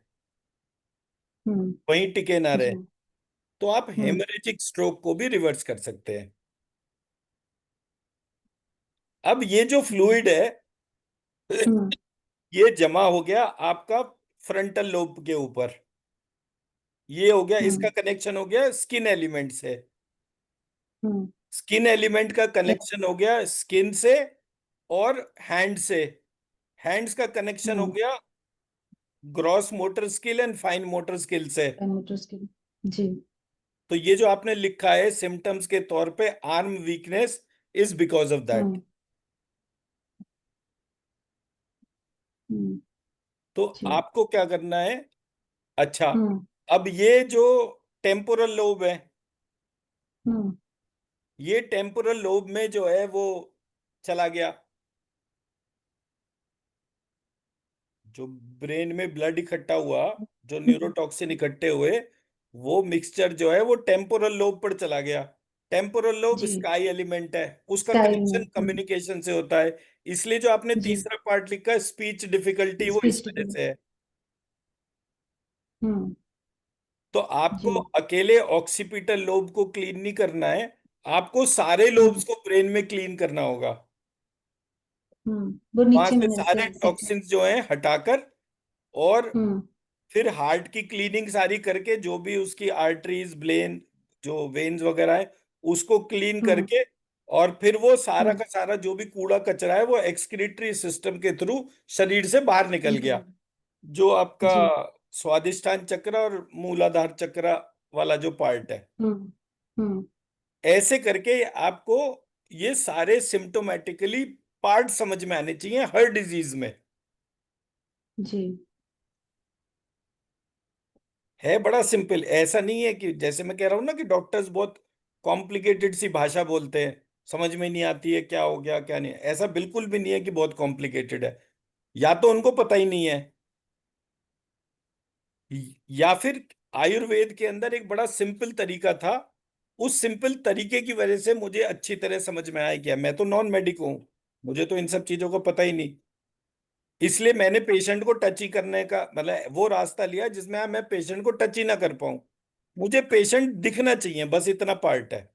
हम्म। वहीं टिके ना रहे। जी। तो आप हम्म। हेमरेजिक स्ट्रोक को भी रिवर्स कर सकते हैं। अब ये जो हम्म। फ्लूइड है हम्म। ये जमा हो गया आपका फ्रंटल लोब के ऊपर। ये हो गया, इसका हम्म। कनेक्शन हो गया स्किन एलिमेंट से। हम्म। स्किन एलिमेंट का या- कनेक्शन हो गया स्किन से और हैंड से। हैंड्स का कनेक्शन हो हम्म। गया gross motor skill and fine motor skill से। पैरामीटर्स के। जी। तो ये जो आपने लिखा है सिम्टम्स के तौर पे arm weakness is because of that. Hmm. Hmm. तो जी। आपको क्या करना है। अच्छा, हम्म। अब ये जो टेम्पोरल लोब है, हम्म। ये टेम्पोरल लोब में जो है वो चला गया। जो ब्रेन में ब्लड इकट्ठा हुआ, जो हम्म। न्यूरोटॉक्सिन इकट्ठे हुए, वो मिक्सचर जो है वो टेम्पोरल लोब पर चला गया। टेम्पोरल लोब जी। स्काई एलिमेंट है, उसका स्काई में। कनेक्शन कम्युनिकेशन से होता है। इसलिए जो आपने जी। तीसरा पार्ट लिखा है स्पीच डिफिकल्टी वो इस स्पीच वजह टिप्पणी। से है। हम्म। तो आपको जी। अकेले ऑक्सीपिटल लोब को क्लीन नहीं करना है, आपको सारे हम्म। लोब्स को ब्रेन में क्लीन करना होगा। वो वहां नीचे से में सारे से सेकंड। टॉक्सिन्स जो हैं हटाकर और हम्म। फिर हार्ट की क्लीनिंग सारी करके जो भी उसकी आर्टरीज ब्लेन जो वेन्स वगैरह है उसको क्लीन हम्म। करके और फिर वो सारा हम्म। का सारा जो भी कूड़ा कचरा है वो एक्सक्रीटरी सिस्टम के थ्रू शरीर से बाहर निकल गया। हम्म। जो आपका जी। स्वादिष्टान चक्र और मूलाधार चक्र वाला जो पार्ट है, हम्म। हम्म। ऐसे करके आपको ये सारे सिम्टोमेटिकली पार्ट समझ में आने चाहिए हर डिजीज में। जी। है बड़ा सिंपल, ऐसा नहीं है कि जैसे मैं कह रहा हूं ना कि डॉक्टर्स बहुत कॉम्प्लिकेटेड सी भाषा बोलते हैं, समझ में नहीं आती है क्या हो गया क्या नहीं, ऐसा बिल्कुल भी नहीं है कि बहुत कॉम्प्लिकेटेड है। या तो उनको पता ही नहीं है, या फिर आयुर्वेद के अंदर एक बड़ा सिंपल तरीका था, उस सिंपल तरीके की वजह से मुझे अच्छी तरह समझ में आया। क्या, मैं तो नॉन मेडिक हूं, मुझे तो इन सब चीजों को पता ही नहीं, इसलिए मैंने पेशेंट को टच ही करने का मतलब वो रास्ता लिया जिसमें मैं पेशेंट को टच ही ना कर पाऊं। मुझे पेशेंट दिखना चाहिए, बस इतना पार्ट है।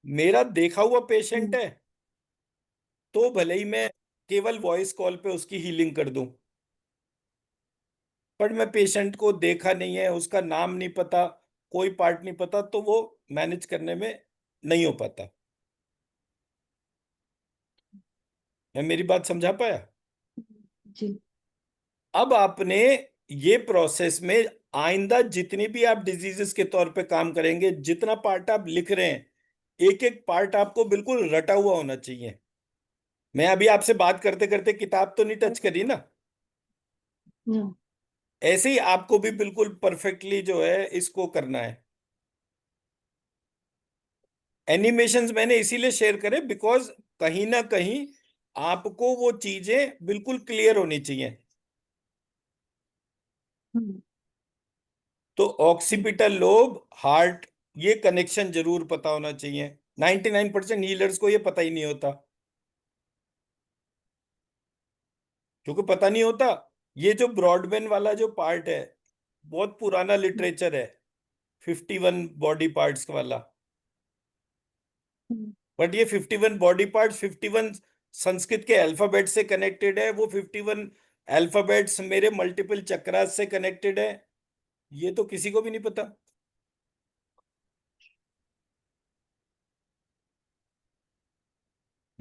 मेरा देखा हुआ पेशेंट हम्म। है तो भले ही मैं केवल वॉइस कॉल पे उसकी हीलिंग कर दूं, पर मैं पेशेंट को देखा नहीं है, उसका नाम नहीं पता, कोई पार्ट नहीं पता, तो वो मैनेज करने में नहीं हो पाता। मैं मेरी बात समझा पाया? जी। अब आपने ये प्रोसेस में आइंदा जितनी भी आप डिजीजेस के तौर पे काम करेंगे, जितना पार्ट आप लिख रहे हैं, एक एक पार्ट आपको बिल्कुल रटा हुआ होना चाहिए। मैं अभी आपसे बात करते करते किताब तो नहीं टच करी ना, हम्म। ऐसे ही आपको भी बिल्कुल परफेक्टली जो है इसको करना है। एनिमेशंस मैंने इसीलिए शेयर करे बिकॉज कहीं ना कहीं आपको वो चीजें बिल्कुल क्लियर होनी चाहिए। हम्म। तो ऑक्सीपिटल लोब, हार्ट, ये कनेक्शन जरूर पता होना चाहिए। 99% हीलर्स को ये पता ही नहीं होता। क्योंकि पता नहीं होता, ये जो ब्रॉडबैंड वाला जो पार्ट है, बहुत पुराना लिटरेचर है, 51 बॉडी पार्ट्स वाला। हम्म। बट ये 51 बॉडी पार्ट्स 51 संस्कृत के अल्फाबेट से कनेक्टेड है, वो 51 अल्फाबेट्स मेरे मल्टीपल चक्रास से कनेक्टेड है, ये तो किसी को भी नहीं पता।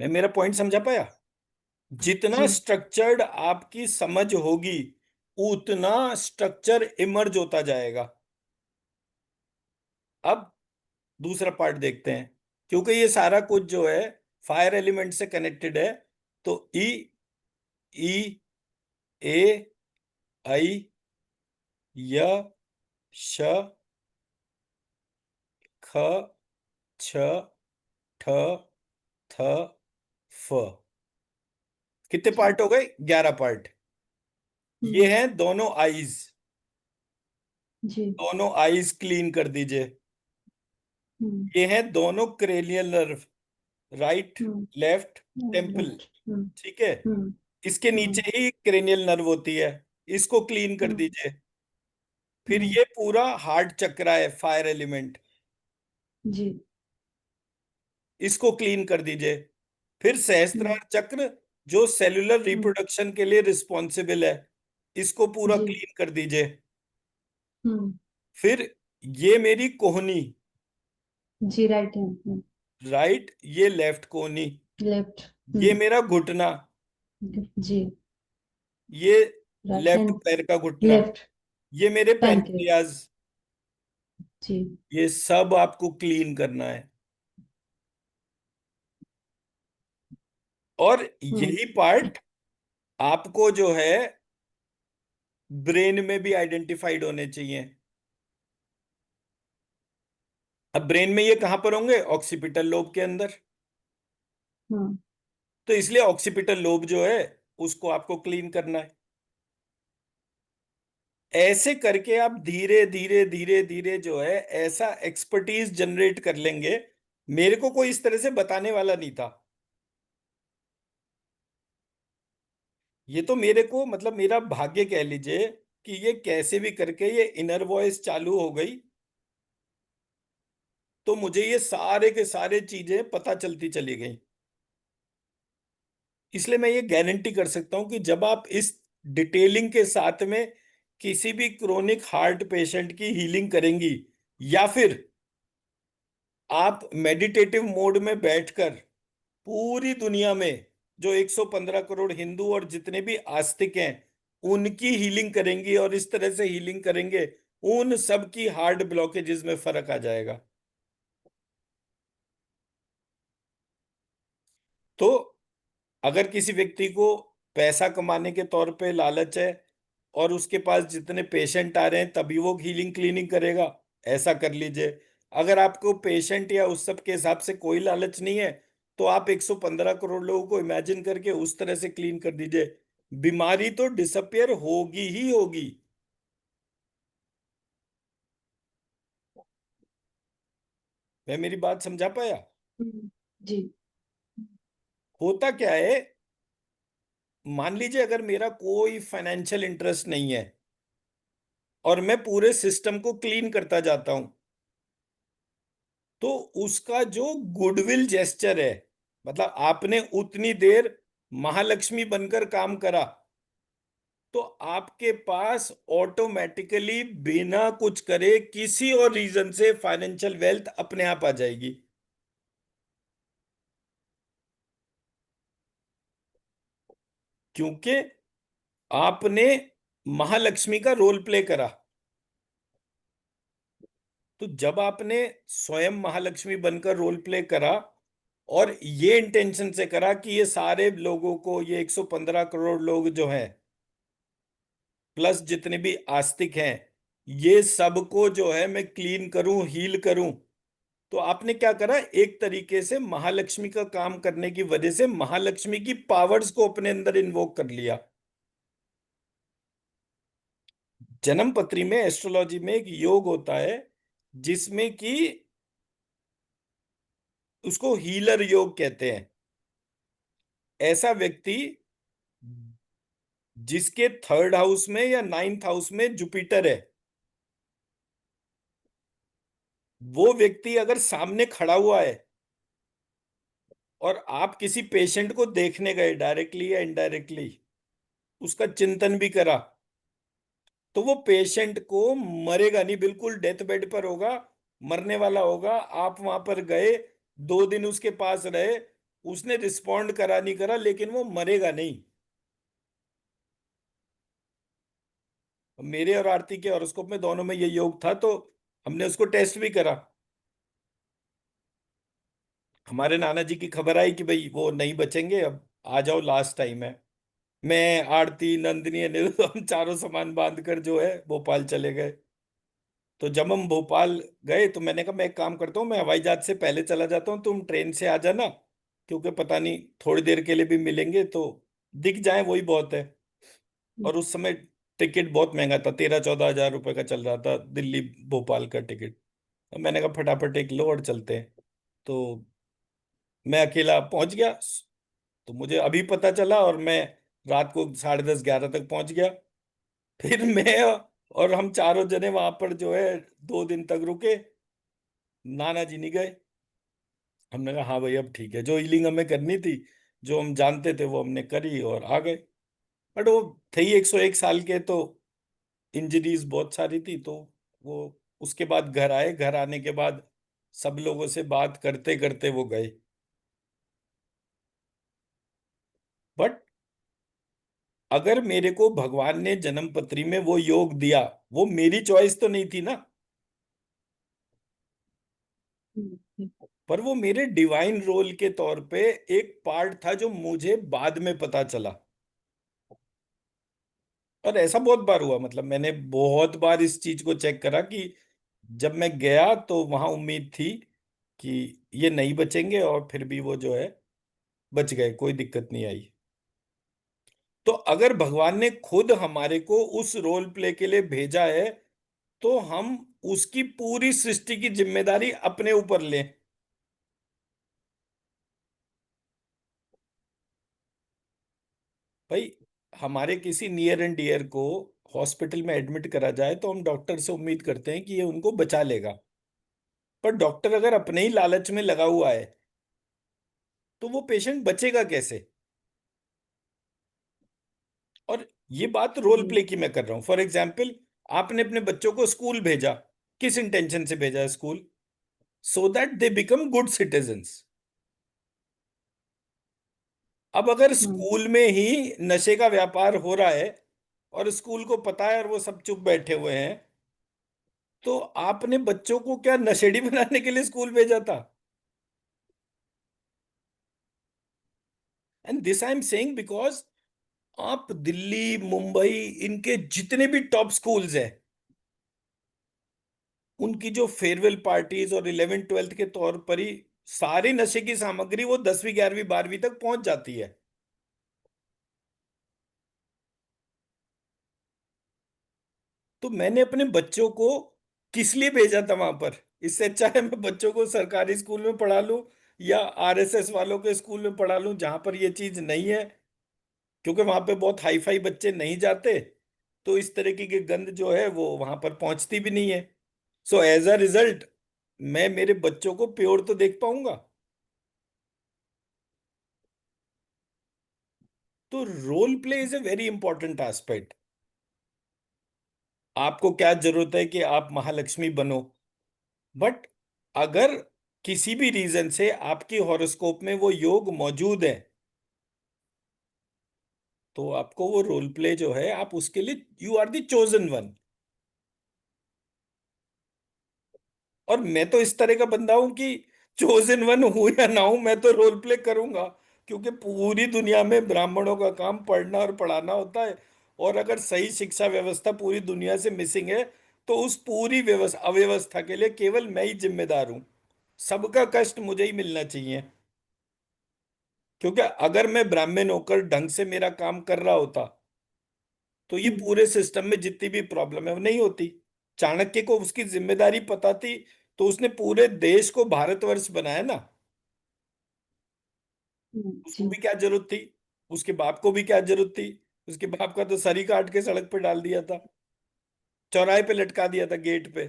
मैं मेरा पॉइंट समझा पाया? जितना जी। स्ट्रक्चर्ड आपकी समझ होगी, उतना स्ट्रक्चर इमर्ज होता जाएगा। अब दूसरा पार्ट देखते हैं, क्योंकि ये सारा कुछ जो है फायर एलिमेंट से कनेक्टेड है। तो ई, ई, ए, आई, य, श, ख, छ, ठ, थ, फ। कितने जी। पार्ट हो गए? 11 पार्ट। ये हम्म। हैं दोनों आईज, जी। दोनों आईज क्लीन कर दीजिए। हम्म। ये हैं दोनों cranial nerve, right, hmm. Left, temple. Left. Hmm. ठीक है, हम्म। इसके नीचे हम्म। ही क्रेनियल नर्व होती है, इसको क्लीन कर हम्म। दीजिए। फिर हम्म। ये पूरा हार्ट चक्र है, फायर एलिमेंट, जी। इसको क्लीन कर दीजिए। फिर हम्म। सहस्त्रार चक्र, जो सेलुलर हम्म। रिप्रोडक्शन के लिए रिस्पॉन्सिबल है, इसको पूरा जी। क्लीन कर दीजिए। हम्म। फिर ये मेरी कोहनी, जी, राइट हैंड। राइट, ये लेफ्ट कोहनी, लेफ्ट। ये हम्म। मेरा घुटना, जी। ये राइट लेफ्ट हैंड। पैर का घुटना, लेफ्ट ये मेरे पैनक्रेस। पैनक्रियाज, जी। ये सब आपको क्लीन करना है। और हम्म। यही पार्ट आपको जो है ब्रेन में भी आइडेंटिफाइड होने चाहिए। अब ब्रेन में ये कहां पर होंगे? ऑक्सीपिटल लोब के अंदर। हम्म। तो इसलिए ऑक्सीपिटल लोब जो है उसको आपको क्लीन करना है। ऐसे करके आप धीरे धीरे धीरे धीरे जो है ऐसा एक्सपर्टीज जनरेट कर लेंगे। मेरे को कोई इस तरह से बताने वाला नहीं था, ये तो मेरे को मतलब मेरा भाग्य कह लीजिए कि ये कैसे भी करके ये इनर वॉइस चालू हो गई, तो मुझे ये सारे के सारे चीजें पता चलती चली गई। इसलिए मैं ये गारंटी कर सकता हूं कि जब आप इस डिटेलिंग के साथ में किसी भी क्रोनिक हार्ट पेशेंट की हीलिंग करेंगी, या फिर आप मेडिटेटिव मोड में बैठकर पूरी दुनिया में जो 115 करोड़ हिंदू और जितने भी आस्तिक हैं उनकी हीलिंग करेंगी, और इस तरह से हीलिंग करेंगे उन सब की हार्ट ब्लॉकेजेस में फर्क आ जाएगा। तो अगर किसी व्यक्ति को पैसा कमाने के तौर पे लालच है और उसके पास जितने पेशेंट आ रहे हैं तभी वो हीलिंग क्लीनिंग करेगा, ऐसा कर लीजिए। अगर आपको पेशेंट या उस सब के हिसाब से कोई लालच नहीं है तो आप 115 करोड़ लोगों को इमेजिन करके उस तरह से क्लीन कर दीजिए, बीमारी तो डिसअपियर होगी ही होगी। मैं मेरी बात समझा पाया? जी। होता क्या है, मान लीजिए अगर मेरा कोई फाइनेंशियल इंटरेस्ट नहीं है और मैं पूरे सिस्टम को क्लीन करता जाता हूं, तो उसका जो गुडविल जेस्चर है, मतलब आपने उतनी देर महालक्ष्मी बनकर काम करा, तो आपके पास ऑटोमेटिकली बिना कुछ करे किसी और रीजन से फाइनेंशियल वेल्थ अपने आप आ जाएगी। क्योंकि आपने महालक्ष्मी का रोल प्ले करा। तो जब आपने स्वयं महालक्ष्मी बनकर रोल प्ले करा और ये इंटेंशन से करा कि ये सारे लोगों को, ये 115 करोड़ लोग जो हैं प्लस जितने भी आस्तिक हैं, ये सबको जो है मैं क्लीन करूं, हील करूं, तो आपने क्या करा, एक तरीके से महालक्ष्मी का काम करने की वजह से महालक्ष्मी की पावर्स को अपने अंदर इन्वोक कर लिया। जन्म पत्री में, एस्ट्रोलॉजी में एक योग होता है जिसमें कि उसको हीलर योग कहते हैं। ऐसा व्यक्ति जिसके थर्ड हाउस में या नाइन्थ हाउस में जुपिटर है, वो व्यक्ति अगर सामने खड़ा हुआ है और आप किसी पेशेंट को देखने गए डायरेक्टली या इनडायरेक्टली, उसका चिंतन भी करा, तो वो पेशेंट को मरेगा नहीं, बिल्कुल डेथ बेड पर होगा, मरने वाला होगा, आप वहां पर गए, 2 दिन उसके पास रहे, उसने रिस्पॉन्ड करा नहीं करा लेकिन वो मरेगा नहीं। मेरे और आरती के हॉरोस्कोप में दोनों में ये योग था, तो हमने उसको टेस्ट भी करा। हमारे नाना जी की खबर आई कि भाई वो नहीं बचेंगे, अब आ जाओ लास्ट टाइम है। मैं, आरती, नंदिनी, अनिल हम चारों सामान बांध कर जो है भोपाल चले गए। तो जब हम भोपाल गए तो मैंने कहा मैं एक काम करता हूँ, मैं हवाई जहाज से पहले चला जाता हूँ, तुम ट्रेन से आ जाना, क्योंकि पता नहीं थोड़ी देर के लिए भी मिलेंगे तो दिख जाए वही बहुत है। और उस समय टिकट बहुत महंगा था, 13-14 हज़ार रुपए का चल रहा था दिल्ली भोपाल का टिकट। तो मैंने कहा फटाफट एक लो और चलते हैं। तो मैं अकेला पहुंच गया, तो मुझे अभी पता चला और मैं रात को 10:30-11 तक पहुंच गया। फिर मैं और हम चारों जने वहां पर जो है 2 दिन तक रुके, नाना जी नहीं गए। हमने कहा हाँ भाई अब ठीक है, जो हीलिंग हमें करनी थी, जो हम जानते थे वो हमने करी और आ गए। बट वो थे ही 101 साल के, तो इंजरीज बहुत सारी थी, तो वो उसके बाद घर आए, घर आने के बाद सब लोगों से बात करते करते वो गए। बट अगर मेरे को भगवान ने जन्म पत्री में वो योग दिया, वो मेरी चॉइस तो नहीं थी ना, पर वो मेरे डिवाइन रोल के तौर पे एक पार्ट था जो मुझे बाद में पता चला। और ऐसा बहुत बार हुआ, मतलब मैंने बहुत बार इस चीज को चेक करा कि जब मैं गया तो वहां उम्मीद थी कि ये नहीं बचेंगे, और फिर भी वो जो है बच गए, कोई दिक्कत नहीं आई। तो अगर भगवान ने खुद हमारे को उस रोल प्ले के लिए भेजा है तो हम उसकी पूरी सृष्टि की जिम्मेदारी अपने ऊपर लें। भाई, हमारे किसी नियर एंड डियर को हॉस्पिटल में एडमिट करा जाए तो हम डॉक्टर से उम्मीद करते हैं कि ये उनको बचा लेगा। पर डॉक्टर अगर अपने ही लालच में लगा हुआ है तो वो पेशेंट बचेगा कैसे? और ये बात रोल जी। प्ले की मैं कर रहा हूं। फॉर एग्जाम्पल, आपने अपने बच्चों को स्कूल भेजा, किस इंटेंशन से भेजा है school? So that they become good citizens. अब अगर हम्म स्कूल में ही नशे का व्यापार हो रहा है और स्कूल को पता है और वो सब चुप बैठे हुए हैं, तो आपने बच्चों को क्या नशेड़ी बनाने के लिए स्कूल भेजा था? And this I am saying because आप दिल्ली, मुंबई, इनके जितने भी टॉप स्कूल्स हैं, उनकी जो फेयरवेल पार्टीज और 11th 12th के तौर पर ही सारी नशे की सामग्री वो 10वीं 11वीं 12वीं तक पहुंच जाती है। तो मैंने अपने बच्चों को किस लिए भेजा था वहां पर? इससे अच्छा है मैं बच्चों को सरकारी स्कूल में पढ़ा लूं या आरएसएस वालों के स्कूल में पढ़ा लूं जहां पर ये चीज नहीं है, क्योंकि वहां पे बहुत हाई फाई बच्चे नहीं जाते, तो इस तरीके की गंद जो है वो वहां पर पहुंचती भी नहीं है। सो एज अ रिजल्ट मैं मेरे बच्चों को प्योर तो देख पाऊंगा। तो role play is a very important aspect. आपको क्या जरूरत है कि आप महालक्ष्मी बनो, बट अगर किसी भी रीजन से आपकी हॉरोस्कोप में वो योग मौजूद है, तो आपको वो रोल प्ले जो है आप उसके लिए you are the chosen one. और मैं तो इस तरह का बंदा हूं कि चोजन वन हूं या ना हूं, मैं तो रोल प्ले करूंगा, क्योंकि पूरी दुनिया में ब्राह्मणों का काम पढ़ना और पढ़ाना होता है। और अगर सही शिक्षा व्यवस्था पूरी दुनिया से मिसिंग है, तो उस पूरी व्यवस्था अव्यवस्था के लिए केवल मैं ही जिम्मेदार हूं। सबका कष्ट मुझे ही मिलना चाहिए। क्योंकि अगर मैं ब्राह्मण होकर ढंग से मेरा काम कर रहा होता, तो ये हम्म पूरे सिस्टम में जितनी भी प्रॉब्लम है वो नहीं होती। चाणक्य को उसकी जिम्मेदारी पता थी, तो उसने पूरे देश को भारतवर्ष बनाया ना। उसको जी भी क्या जरूरत थी? उसके बाप को भी क्या जरूरत थी? उसके बाप का तो सर ही काट के सड़क पे डाल दिया था, चौराहे पे लटका दिया था, गेट पे।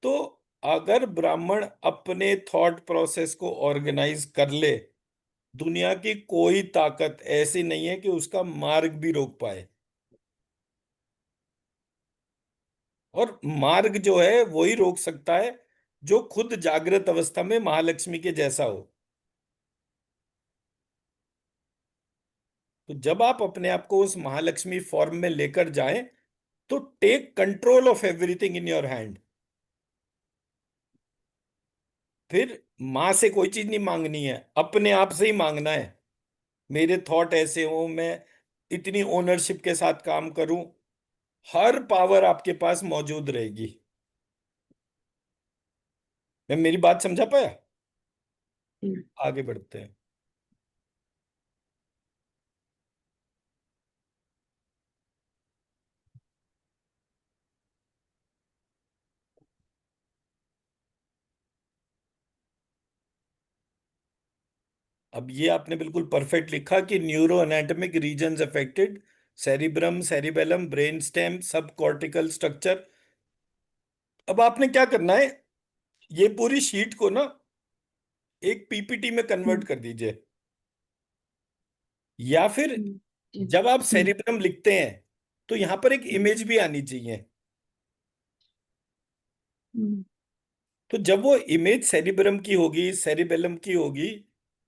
तो अगर ब्राह्मण अपने थॉट प्रोसेस को ऑर्गेनाइज कर ले, दुनिया की कोई ताकत ऐसी नहीं है कि उसका मार्ग भी रोक पाए। और मार्ग जो है वही रोक सकता है जो खुद जागृत अवस्था में महालक्ष्मी के जैसा हो। तो जब आप अपने आप को उस महालक्ष्मी फॉर्म में लेकर जाएं, तो take control of everything in your hand. फिर मां से कोई चीज नहीं मांगनी है, अपने आप से ही मांगना है। मेरे थॉट ऐसे हो, मैं इतनी ओनरशिप के साथ काम करूं, हर पावर आपके पास मौजूद रहेगी। मैं मेरी बात समझा पाया? जी आगे बढ़ते हैं। अब ये आपने बिल्कुल परफेक्ट लिखा कि neuroanatomic regions affected, cerebrum, cerebellum, brain stem, subcortical structure. अब आपने क्या करना है, ये पूरी शीट को ना एक पीपीटी में कन्वर्ट हम्म कर दीजिए। या फिर जी जब आप हम्म सेरिब्रम लिखते हैं, तो यहां पर एक इमेज भी आनी चाहिए। हम्म तो जब वो इमेज सेरिब्रम की होगी, सेरिबेलम की होगी,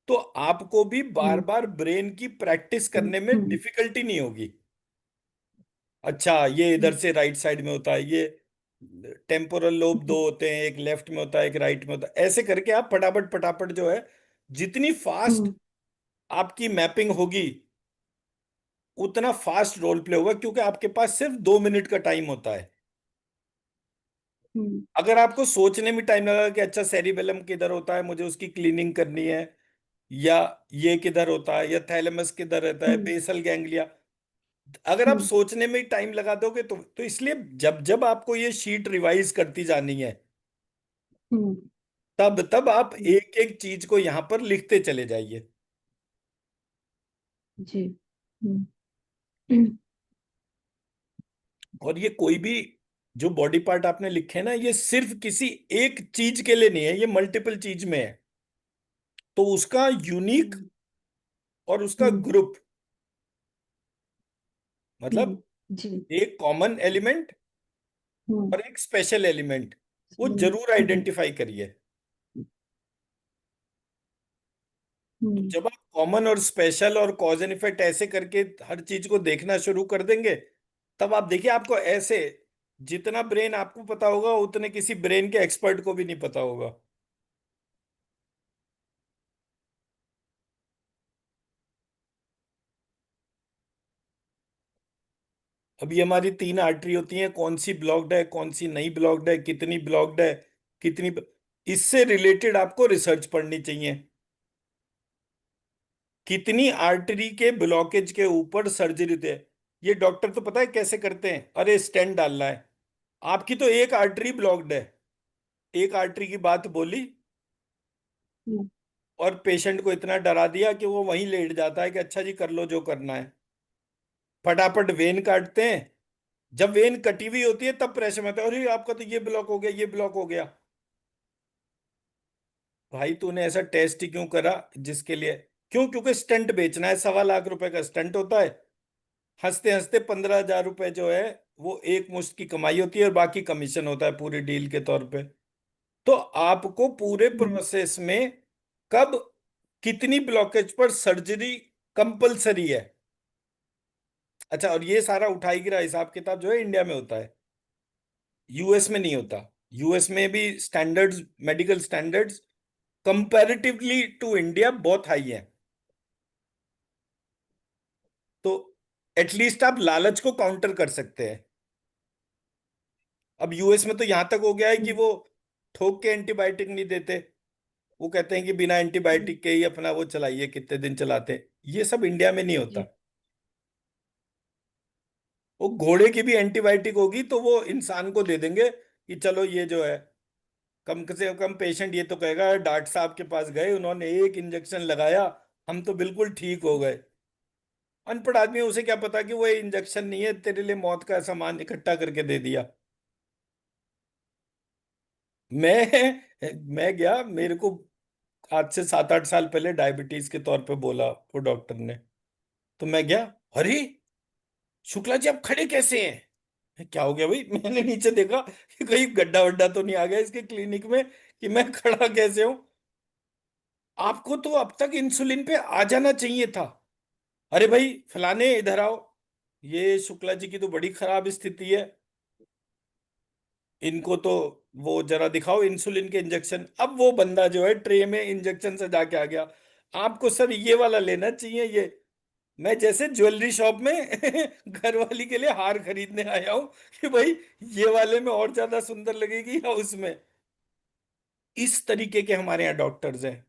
तो आपको भी बार हम्म बार ब्रेन की प्रैक्टिस करने में हम्म डिफिकल्टी नहीं होगी। अच्छा, ये इधर से राइट साइड में होता है, ये टेम्पोरल लोब दो होते हैं, एक लेफ्ट में होता है एक राइट में होता है, ऐसे करके आप फटाफट फटाफट जो है, जितनी फास्ट हम्म आपकी मैपिंग होगी, उतना फास्ट रोल प्ले होगा, क्योंकि आपके पास सिर्फ 2 मिनट का टाइम होता है। हम्म अगर आपको सोचने में टाइम लगा कि अच्छा सेरिबेलम किधर होता है, मुझे उसकी क्लीनिंग करनी है, या ये किधर होता है, या थैलेमस किधर रहता है, हम्म बेसल गैंग्लिया, अगर आप हम्म सोचने में ही टाइम लगा दोगे, तो इसलिए जब जब आपको ये शीट रिवाइज करती जानी है, हम्म तब तब आप हम्म, एक एक चीज को यहां पर लिखते चले जाइए। जी हम्म हम्म और ये कोई भी जो बॉडी पार्ट आपने लिखे हैं ना, ये सिर्फ किसी एक चीज के लिए नहीं है, ये मल्टीपल चीज में है। तो उसका यूनिक और उसका हम्म ग्रुप, मतलब जी एक कॉमन एलिमेंट हम्म और एक स्पेशल एलिमेंट, वो जरूर आइडेंटिफाई करिए। तो हम्म। जब आप कॉमन और स्पेशल और कॉज एंड इफेक्ट ऐसे करके हर चीज को देखना शुरू कर देंगे, तब आप देखिए आपको ऐसे, जितना ब्रेन आपको पता होगा उतने किसी ब्रेन के एक्सपर्ट को भी नहीं पता होगा। अभी हमारी 3 आर्टरी होती हैं, कौन सी ब्लॉक्ड है, कौन सी नहीं ब्लॉक्ड है, कितनी ब्लॉक्ड है, कितनी, इससे रिलेटेड आपको रिसर्च पढ़नी चाहिए। कितनी आर्टरी के ब्लॉकेज के ऊपर सर्जरी दे। ये डॉक्टर तो पता है कैसे करते हैं, अरे स्टेंट डालना है, आपकी तो एक आर्टरी ब्लॉक्ड है, एक आर्टरी की बात बोली हम्म। और पेशेंट को इतना डरा दिया कि वो वहीं लेट जाता है कि अच्छा जी कर लो जो करना है। फटाफट वेन काटते हैं, जब वेन कटी हुई होती है तब प्रेशर में आता है, अरे आपका तो ये ब्लॉक हो गया, ये ब्लॉक हो गया। भाई तूने ऐसा टेस्ट ही क्यों करा जिसके लिए, क्यों, क्योंकि स्टंट बेचना है, 1.25 लाख रुपए का स्टंट होता है, हंसते हंसते 15,000 रुपए जो है वो एक मुश्त की कमाई होती है और बाकी कमीशन होता है पूरी डील के तौर पे। तो आपको पूरे हम्म। प्रोसेस में कब, कितनी ब्लॉकेज पर सर्जरी कंपलसरी है। अच्छा, और ये सारा उठाई गिरा हिसाब किताब जो है इंडिया में होता है, यूएस में नहीं होता। यूएस में भी standards, medical standards comparatively to India बहुत हाई है। तो एटलीस्ट आप लालच को काउंटर कर सकते हैं। अब यूएस में तो यहां तक हो गया है कि हम्म। वो ठोक के एंटीबायोटिक नहीं देते, वो कहते हैं कि बिना हम्म। एंटीबायोटिक के ही अपना वो चलाइए, कितने दिन चलाते हैं। ये सब इंडिया में नहीं होता। जी। वो घोड़े की भी एंटीबायोटिक होगी तो वो इंसान को दे देंगे कि चलो ये जो है, कम से कम पेशेंट ये तो कहेगा डॉक्टर साहब के पास गए, उन्होंने एक इंजेक्शन लगाया, हम तो बिल्कुल ठीक हो गए। अनपढ़ आदमी, उसे क्या पता कि वो इंजेक्शन नहीं है, तेरे लिए मौत का सामान इकट्ठा करके दे दिया। मैं गया, मेरे को आज से 7-8 साल पहले डायबिटीज के तौर पे बोला वो डॉक्टर ने। तो मैं गया, अरे शुक्ला जी आप खड़े कैसे हैं, क्या हो गया भाई, मैंने नीचे देखा कि कहीं गड्ढा वड्ढा तो नहीं आ गया इसके क्लिनिक में कि मैं खड़ा कैसे हूं। आपको तो अब तक इंसुलिन पे आ जाना चाहिए था। अरे भाई फलाने इधर आओ, ये शुक्ला जी की तो बड़ी खराब स्थिति है, इनको तो वो जरा दिखाओ इंसुलिन के इंजेक्शन। अब वो बंदा जो है ट्रे में इंजेक्शन से जाके आ गया, आपको सर ये वाला लेना चाहिए ये। मैं जैसे ज्वेलरी शॉप में घरवाली के लिए हार खरीदने आया हूं कि भाई ये वाले में और ज्यादा सुंदर लगेगी या उसमें। इस तरीके के हमारे यहाँ डॉक्टर्स हैं,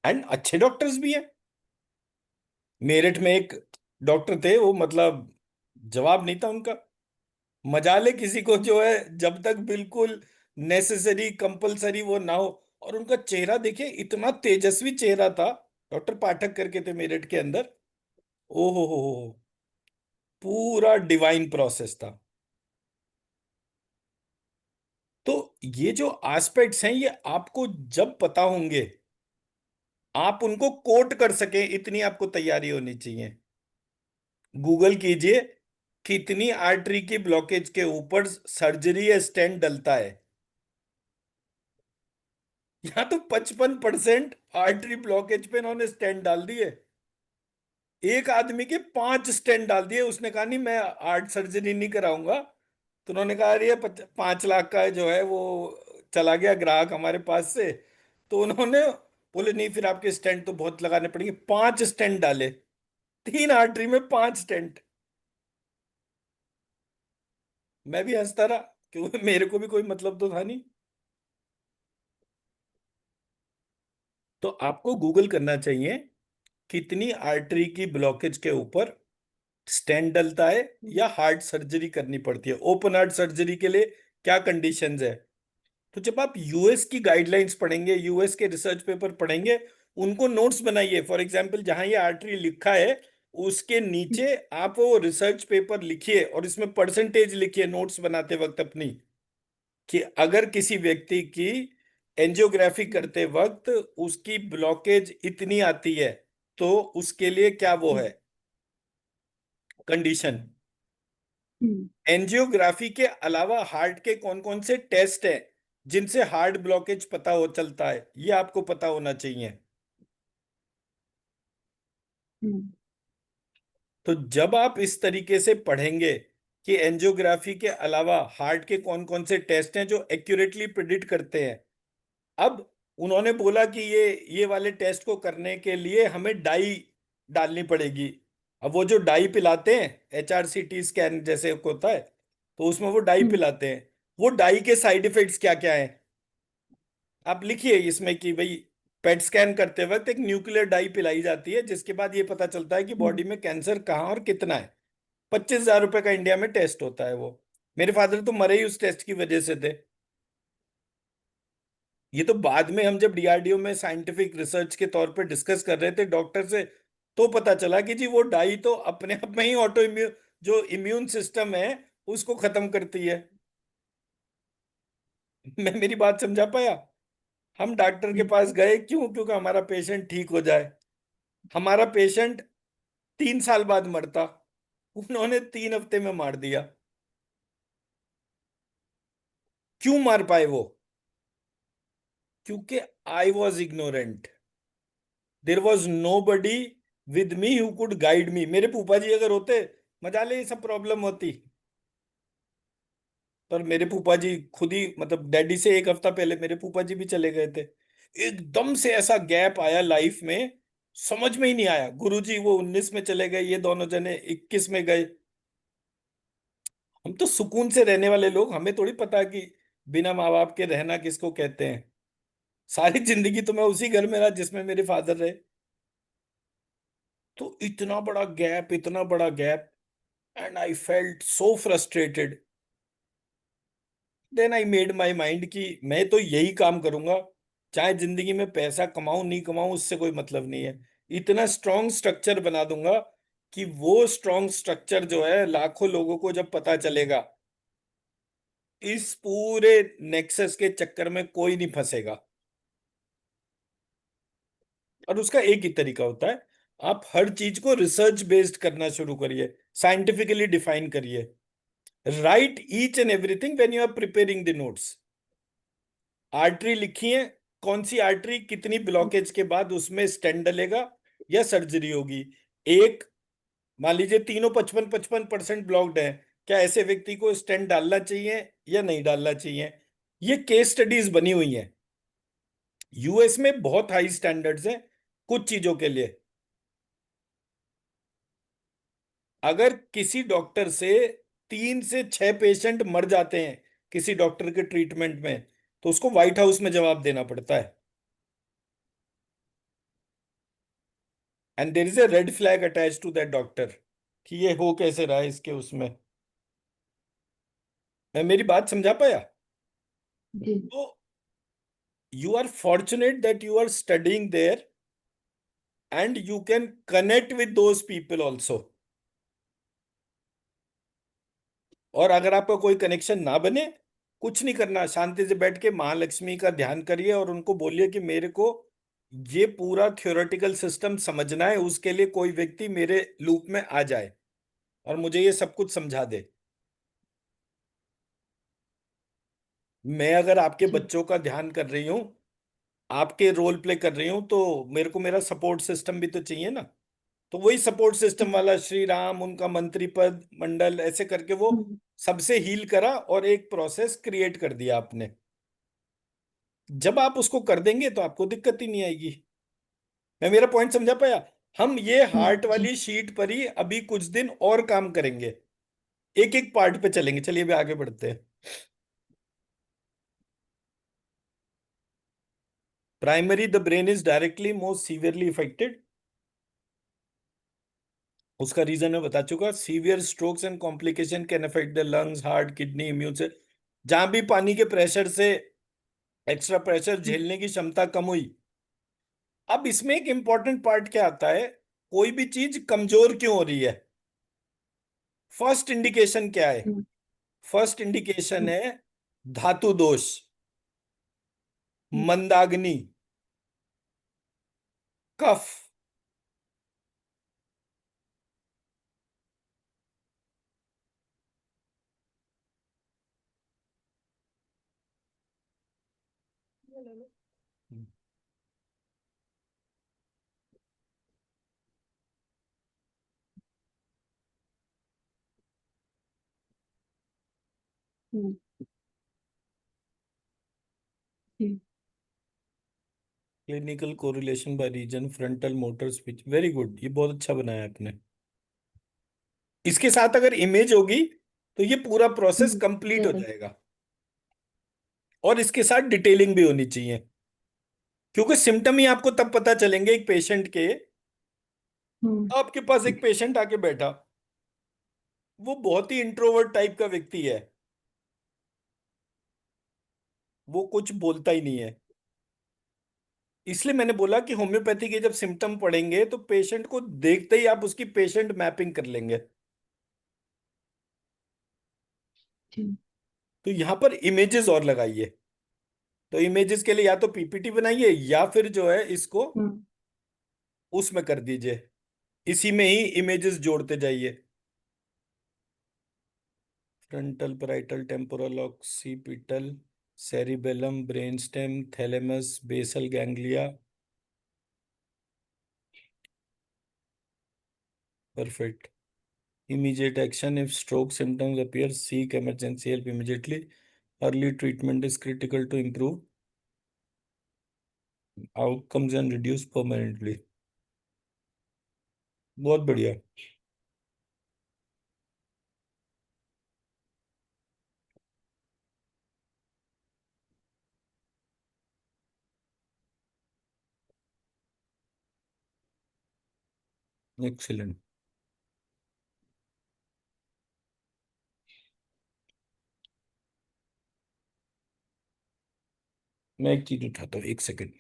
एंड अच्छे डॉक्टर्स भी हैं। मेरठ में एक डॉक्टर थे, वो मतलब जवाब नहीं था उनका। मजाले किसी को जो है, जब तक बिल्कुल नेसेसरी कंपलसरी वो ना हो। और उनका चेहरा देखिए, इतना तेजस्वी चेहरा था। डॉक्टर पाठक करके थे मेरठ के अंदर, ओ हो, पूरा डिवाइन प्रोसेस था। तो ये जो एस्पेक्ट्स हैं ये आपको जब पता होंगे, आप उनको कोट कर सके, इतनी आपको तैयारी होनी चाहिए। गूगल कीजिए, कितनी आर्टरी की ब्लॉकेज के ऊपर सर्जरी या स्टेंट डलता है। यहाँ तो 55% आर्टरी ब्लॉकेज पे इन्होंने स्टेंट डाल दिए। एक आदमी के 5 स्टेंट डाल दिए, उसने कहा नहीं मैं आर्ट सर्जरी नहीं कराऊंगा। तो उन्होंने कहा अरे ये 5 लाख का जो है वो चला गया ग्राहक हमारे पास से। तो उन्होंने बोले नहीं फिर आपके स्टेंट तो बहुत लगाने पड़ेंगे, 5 स्टेंट डाले, 3 आर्टरी में 5 स्टेंट। मैं भी हंसता रहा क्योंकि मेरे को भी कोई मतलब तो था नहीं। तो आपको गूगल करना चाहिए, कितनी आर्टरी की ब्लॉकेज के ऊपर स्टेंट डलता है या हार्ट सर्जरी करनी पड़ती है। ओपन हार्ट सर्जरी के लिए क्या कंडीशंस है। तो जब आप यूएस की गाइडलाइंस पढ़ेंगे, यूएस के रिसर्च पेपर पढ़ेंगे, उनको नोट्स बनाइए। फॉर एग्जांपल जहां ये आर्टरी लिखा है उसके नीचे आप वो रिसर्च पेपर लिखिए और इसमें परसेंटेज लिखिए नोट्स बनाते वक्त अपनी, कि अगर किसी व्यक्ति की एंजियोग्राफी करते वक्त उसकी ब्लॉकेज इतनी आती है तो उसके लिए क्या वो है कंडीशन। हम्म। एंजियोग्राफी के अलावा हार्ट के कौन कौन से टेस्ट हैं जिनसे हार्ट ब्लॉकेज पता हो चलता है, ये आपको पता होना चाहिए। हम्म। तो जब आप इस तरीके से पढ़ेंगे कि एंजियोग्राफी के अलावा हार्ट के कौन कौन से टेस्ट हैं जो एक्यूरेटली प्रिडिक्ट करते हैं। अब उन्होंने बोला कि ये वाले टेस्ट को करने के लिए हमें डाई डालनी पड़ेगी। अब वो जो डाई पिलाते हैं, HRCT स्कैन जैसे होता है, तो उसमें वो डाई हम्म। पिलाते हैं। वो डाई के साइड इफेक्ट्स क्या क्या हैं आप लिखिए इसमें कि भाई पेट स्कैन करते वक्त एक न्यूक्लियर डाई पिलाई जाती है जिसके बाद ये पता चलता है कि बॉडी हम्म। में कैंसर कहाँ और कितना है। 25,000 रुपए का इंडिया में टेस्ट होता है वो। मेरे फादर तो मरे ही उस टेस्ट की वजह से थे। ये तो बाद में हम जब DRDO में साइंटिफिक रिसर्च के तौर पे डिस्कस कर रहे थे डॉक्टर से, तो पता चला कि जी वो डाई तो अपने आप में ही ऑटो इम्यून, जो इम्यून सिस्टम है उसको खत्म करती है। मैं मेरी बात समझा पाया? हम डॉक्टर के पास गए क्यों? क्योंकि हमारा पेशेंट ठीक हो जाए। हमारा पेशेंट 3 साल बाद मरता, उन्होंने 3 हफ्ते में मार दिया। क्यों मार पाए वो? क्योंकि I was ignorant. There was nobody with me who could guide me. मेरे फूफा जी अगर होते, मजा ले ये सब प्रॉब्लम होती। पर मेरे फूफा जी खुद ही, मतलब डैडी से 1 हफ्ता पहले मेरे फूफा जी भी चले गए थे। एकदम से ऐसा गैप आया लाइफ में, समझ में ही नहीं आया। गुरुजी वो 19 में चले गए, ये दोनों जने 21 में गए। हम तो सुकून से रहने वाले लोग, हमें थोड़ी पता कि बिना माँ बाप के रहना किसको कहते हैं। सारी जिंदगी तो मैं उसी घर में रहा जिसमें मेरे फादर रहे। तो इतना बड़ा गैप, इतना बड़ा gap, and I felt so frustrated. Then I made my mind कि मैं तो यही काम करूंगा, चाहे जिंदगी में पैसा कमाऊं नहीं कमाऊं उससे कोई मतलब नहीं है। इतना स्ट्रॉन्ग स्ट्रक्चर बना दूंगा कि वो स्ट्रॉन्ग स्ट्रक्चर जो है लाखों लोगों को जब पता चलेगा, इस पूरे नेक्सस के चक्कर में कोई नहीं फंसेगा। और उसका एक ही तरीका होता है, आप हर चीज को रिसर्च बेस्ड करना शुरू करिए, साइंटिफिकली डिफाइन करिए। Write each and everything when you are preparing the notes. Artery लिखी है, कौन सी आर्टरी कितनी ब्लॉकेज के बाद उसमें स्टेंट डलेगा या सर्जरी होगी। एक, मान लीजिए तीनों 55-55% ब्लॉक्ड है, क्या ऐसे व्यक्ति को स्टेंट डालना चाहिए या नहीं डालना चाहिए? ये केस स्टडीज बनी हुई हैं। US में बहुत हाई स्टैंडर्ड्स हैं कुछ चीजों के लिए। अगर किसी डॉक्टर से 3 से 6 पेशेंट मर जाते हैं किसी डॉक्टर के ट्रीटमेंट में, तो उसको व्हाइट हाउस में जवाब देना पड़ता है। And there is a red flag attach to that doctor कि ये हो कैसे रहा है इसके उसमें। मैं मेरी बात समझा पाया? जी। तो you are fortunate that you are studying there and you can connect with those people also. और अगर आपका कोई कनेक्शन ना बने, कुछ नहीं करना, शांति से बैठ के महालक्ष्मी का ध्यान करिए और उनको बोलिए कि मेरे को ये पूरा थ्योरेटिकल सिस्टम समझना है, उसके लिए कोई व्यक्ति मेरे लूप में आ जाए और मुझे ये सब कुछ समझा दे। मैं अगर आपके जी। बच्चों का ध्यान कर रही हूँ, आपके रोल प्ले कर रही हूँ, तो मेरे को मेरा सपोर्ट सिस्टम भी तो चाहिए ना। तो वही सपोर्ट सिस्टम वाला श्री राम, उनका मंत्री पद मंडल, ऐसे करके वो हम्म। सबसे हील करा और एक प्रोसेस क्रिएट कर दिया आपने। जब आप उसको कर देंगे तो आपको दिक्कत ही नहीं आएगी। मैं मेरा पॉइंट समझा पाया? हम ये हार्ट जी। वाली शीट पर ही अभी कुछ दिन और काम करेंगे, एक एक पार्ट पे चलेंगे। चलिए अभी आगे बढ़ते हैं। Primary, the brain is directly most severely affected. उसका रीजन मैं बता चुका। Severe strokes and complication can affect the lungs, heart, kidney, immune से। जहां भी पानी के प्रेशर से एक्स्ट्रा प्रेशर झेलने की क्षमता कम हुई। अब इसमें एक इंपॉर्टेंट पार्ट क्या आता है, कोई भी चीज कमजोर क्यों हो रही है? फर्स्ट इंडिकेशन क्या है? हम्म। First indication hmm. है धातु दोष, हम्म। मंदाग्नि, कफ। हम्म, ठीक। Clinical correlation by region, frontal motor speech, very good, ये बहुत अच्छा बनाया आपने। इसके साथ अगर इमेज होगी तो ये पूरा प्रोसेस कंप्लीट हो ज्यादा। जाएगा। और इसके साथ डिटेलिंग भी होनी चाहिए, क्योंकि सिम्टम ही आपको तब पता चलेंगे एक पेशेंट के। हम्म। आपके पास एक पेशेंट आके बैठा, वो बहुत ही इंट्रोवर्ट टाइप का व्यक्ति है, वो कुछ बोलता ही नहीं है। इसलिए मैंने बोला कि होम्योपैथी के जब सिम्टम पढ़ेंगे तो पेशेंट को देखते ही आप उसकी पेशेंट मैपिंग कर लेंगे। ठीक। तो यहां पर इमेजेस और लगाइए। तो इमेजेस के लिए या तो पीपीटी बनाइए या फिर जो है इसको हम्म। उसमें कर दीजिए, इसी में ही इमेजेस जोड़ते जाइए। Frontal, parietal, temporal, occipital, cerebellum, brainstem, thalamus, basal ganglia. Perfect. Immediate action if stroke symptoms appear, seek emergency help immediately. Early treatment is critical to improve outcomes and reduce permanently. बहुत बढ़िया। Excellent. मैं एक चीज उठाता हूँ, एक second.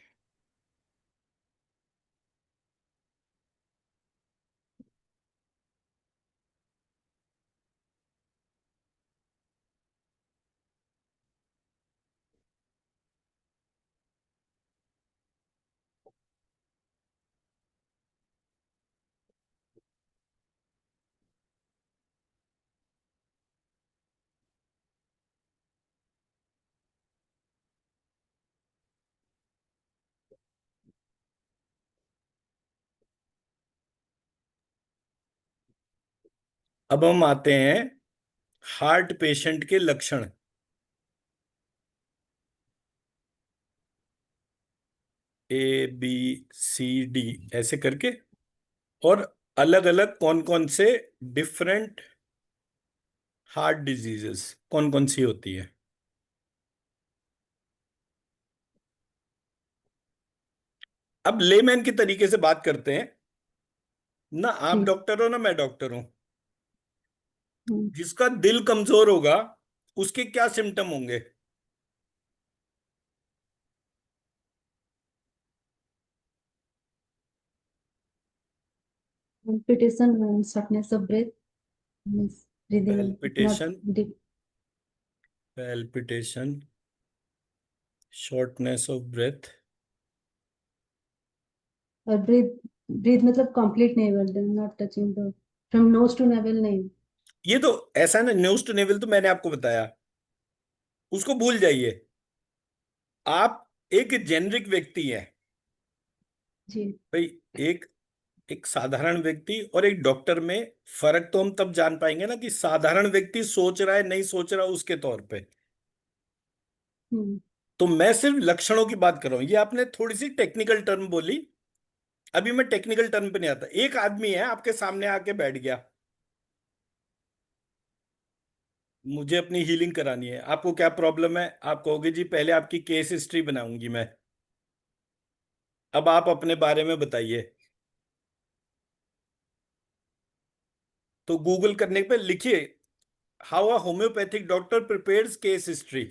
अब हम आते हैं हार्ट पेशेंट के लक्षण। ए बी सी डी ऐसे करके, और अलग अलग कौन कौन से डिफरेंट हार्ट डिजीजेस कौन कौन सी होती है। अब लेमैन के तरीके से बात करते हैं। ना आप ठीक। डॉक्टर हो ना मैं डॉक्टर हूं। हम्म। जिसका दिल कमजोर होगा उसके क्या सिम्टम होंगे। Palpitation, shortness of breath, means breathing not palpitation, deep, palpitation, shortness of breath. और breathe मतलब complete navel, not touching the from nose to navel नहीं। ये तो ऐसा ना, न्यूज टू नेवल तो मैंने आपको बताया, उसको भूल जाइए। आप एक जेनरिक व्यक्ति हैं जी। भाई। एक एक साधारण व्यक्ति और एक डॉक्टर में फर्क तो हम तब जान पाएंगे ना कि साधारण व्यक्ति सोच रहा है नहीं सोच रहा उसके तौर पे। हम्म। तो मैं सिर्फ लक्षणों की बात कर रहा हूं, ये आपने थोड़ी सी टेक्निकल टर्म बोली। अभी मैं टेक्निकल टर्म पे नहीं आता। एक आदमी है आपके सामने आके बैठ गया, मुझे अपनी हीलिंग करानी है। आपको क्या प्रॉब्लम है, आप कहोगे जी पहले आपकी केस हिस्ट्री बनाऊंगी मैं। अब आप अपने बारे में बताइए। तो गूगल करने पे लिखिए how a homeopathic doctor prepares case history.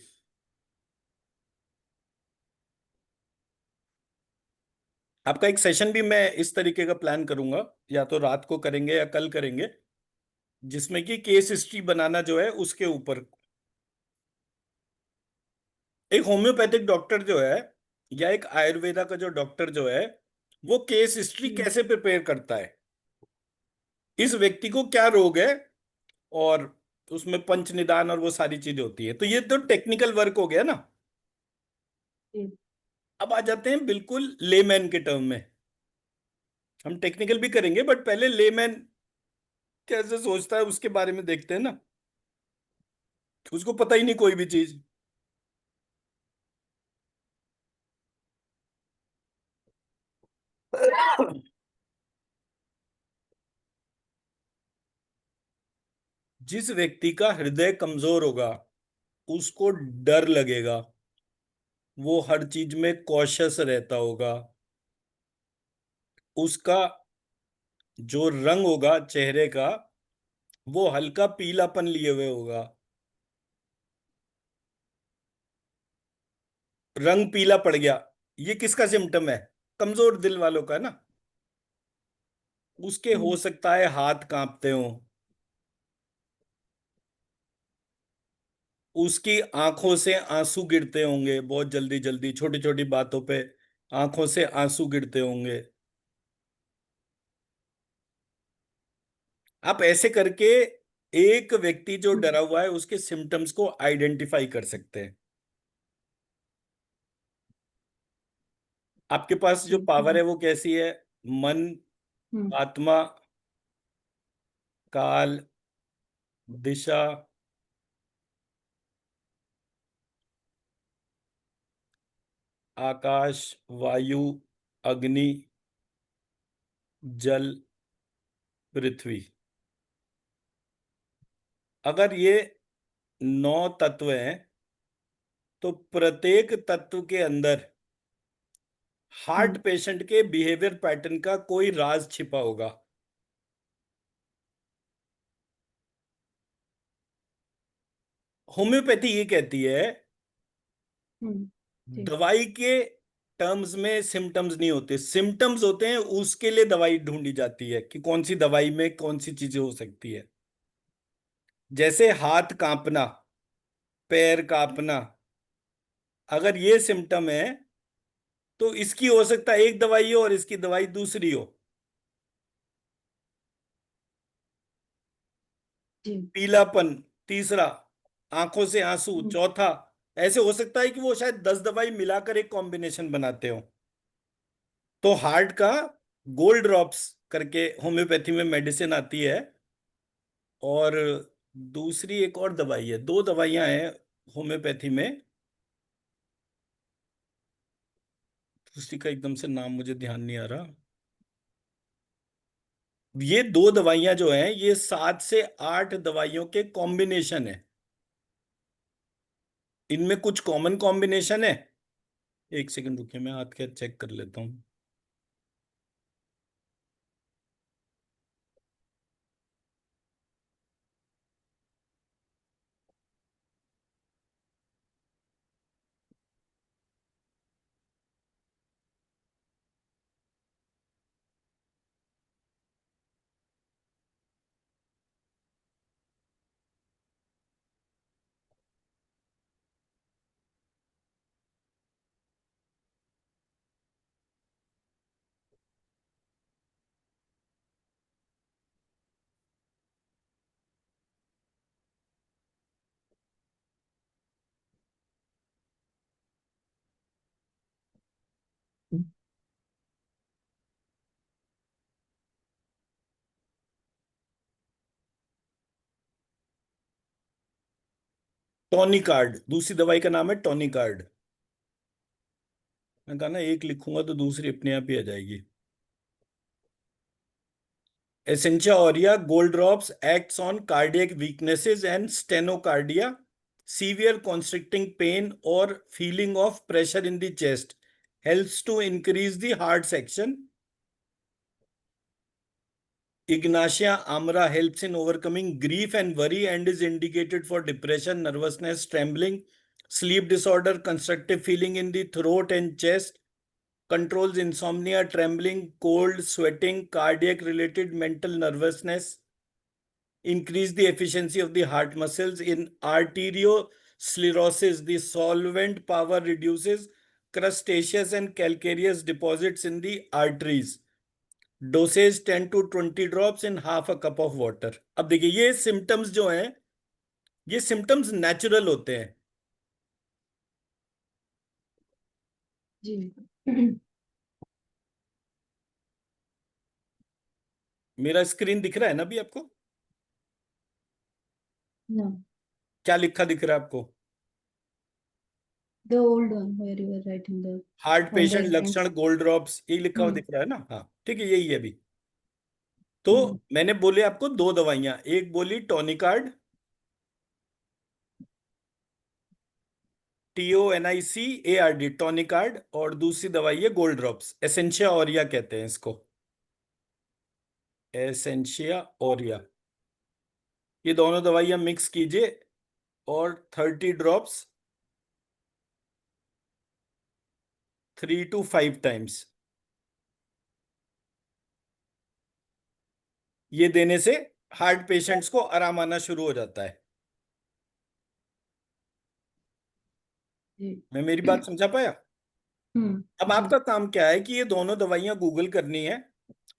आपका एक सेशन भी मैं इस तरीके का प्लान करूंगा, या तो रात को करेंगे या कल करेंगे, जिसमें कि केस हिस्ट्री बनाना जो है उसके ऊपर। एक होम्योपैथिक डॉक्टर जो है या एक आयुर्वेदा का जो डॉक्टर जो है, वो केस हिस्ट्री हम्म। कैसे प्रिपेयर करता है, इस व्यक्ति को क्या रोग है, और उसमें पंच निदान और वो सारी चीजें होती है। तो ये तो टेक्निकल वर्क हो गया ना। जी। अब आ जाते हैं बिल्कुल लेमैन के टर्म में। हम टेक्निकल भी करेंगे बट पहले लेमैन कैसे सोचता है उसके बारे में देखते हैं ना। उसको पता ही नहीं कोई भी चीज। जिस व्यक्ति का हृदय कमजोर होगा उसको डर लगेगा, वो हर चीज में कॉशियस रहता होगा, उसका जो रंग होगा चेहरे का वो हल्का पीलापन लिए हुए होगा। रंग पीला पड़ गया, ये किसका सिम्टम है? कमजोर दिल वालों का ना। उसके हो हम्म। सकता है हाथ कांपते हो, उसकी आंखों से आंसू गिरते होंगे बहुत जल्दी जल्दी, छोटी छोटी बातों पे आंखों से आंसू गिरते होंगे। आप ऐसे करके एक व्यक्ति जो हम्म। डरा हुआ है उसके सिम्टम्स को आइडेंटिफाई कर सकते हैं। आपके पास जो ठीक पावर है। है वो कैसी है? मन, हम्म। आत्मा, काल, दिशा, आकाश, वायु, अग्नि, जल, पृथ्वी। अगर ये 9 तत्व हैं तो प्रत्येक तत्व के अंदर हार्ट हम्म। पेशेंट के बिहेवियर पैटर्न का कोई राज छिपा होगा। होम्योपैथी ये कहती है हम्म। ठीक। दवाई के टर्म्स में सिम्टम्स नहीं होते, सिम्टम्स होते हैं, उसके लिए दवाई ढूंढी जाती है कि कौन सी दवाई में कौन सी चीजें हो सकती है। जैसे हाथ कांपना, पैर कांपना, अगर ये सिम्टम है तो इसकी हो सकता है एक दवाई हो और इसकी दवाई दूसरी हो। जी। पीलापन तीसरा, आंखों से आंसू हम्म। चौथा। ऐसे हो सकता है कि वो शायद 10 दवाई मिलाकर एक कॉम्बिनेशन बनाते हो। तो हार्ट का गोल्ड ड्रॉप्स करके होम्योपैथी में मेडिसिन आती है। और दूसरी एक और दवाई है, 2 दवाइयां हैं होम्योपैथी में। दूसरी का एकदम से नाम मुझे ध्यान नहीं आ रहा। ये 2 दवाइयां जो हैं ये 7 से 8 दवाइयों के कॉम्बिनेशन है। इनमें कुछ कॉमन कॉम्बिनेशन है। एक सेकंड रुकिए, मैं हाथ के चेक कर लेता हूँ। टॉनिकार्ड, दूसरी दवाई का नाम है टॉनिकार्ड। मैं कहा ना एक लिखूंगा तो दूसरी अपने आप ही आ जाएगी। Essentia Aurea gold drops acts on cardiac weaknesses and stenocardia, severe constricting pain और feeling of pressure in the chest, helps to increase the heart section. Ignatia amra helps in overcoming grief and worry and is indicated for depression, nervousness, trembling, sleep disorder, constructive feeling in the throat and chest, controls insomnia, trembling, cold, sweating, cardiac related mental nervousness, increase the efficiency of the heart muscles. In arteriosclerosis, the solvent power reduces crustaceous and calcareous deposits in the arteries. Dosage 10 to 20 drops in half a cup of water. अब देखिए ये symptoms जो हैं ये symptoms natural होते हैं। जी। मेरा screen दिख रहा है ना अभी आपको? नो, क्या लिखा दिख रहा है आपको? The old one where you are writing the heart on the patient screen. लक्षण गोल्ड ड्रॉप्स, यही लिखा हुआ हम्म। दिख रहा है ना? हाँ ठीक है, यही है अभी। तो हम्म। मैंने बोले आपको दो दवाइयां, एक बोली टोनिकार्ड, TONICARD, टोनिकार्ड, और दूसरी दवाई है गोल्ड ड्रॉप्स, एसेंशिया ओरिया कहते हैं इसको, एसेंशिया ओरिया। ये दोनों दवाइयां मिक्स कीजिए और 30 ड्रॉप्स 3 to 5 टाइम्स ये देने से हार्ट पेशेंट्स को आराम आना शुरू हो जाता है। जी। मैं मेरी बात समझा पाया? अब जी। आपका काम क्या है कि ये दोनों दवाइयां गूगल करनी है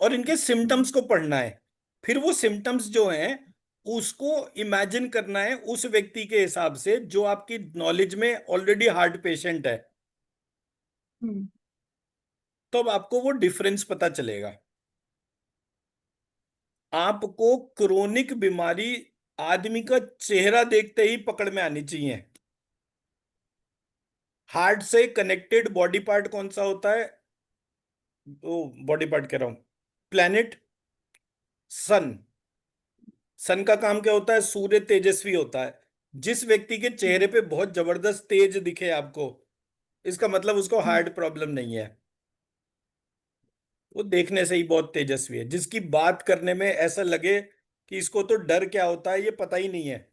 और इनके सिम्टम्स को पढ़ना है। फिर वो सिम्टम्स जो हैं उसको इमेजिन करना है उस व्यक्ति के हिसाब से जो आपकी नॉलेज में ऑलरेडी हार्ट पेशेंट है। हम्म। तो अब आपको वो डिफरेंस पता चलेगा। आपको क्रोनिक बीमारी आदमी का चेहरा देखते ही पकड़ में आनी चाहिए। हार्ट से कनेक्टेड बॉडी पार्ट कौन सा होता है? वो बॉडी पार्ट कह रहा हूं, प्लैनेट सन। सन का काम क्या होता है? सूर्य तेजस्वी होता है। जिस व्यक्ति के चेहरे हम्म। पे बहुत जबरदस्त तेज दिखे आपको, इसका मतलब उसको हम्म। हार्ट प्रॉब्लम नहीं है। वो देखने से ही बहुत तेजस्वी है। जिसकी बात करने में ऐसा लगे कि इसको तो डर क्या होता है ये पता ही नहीं है,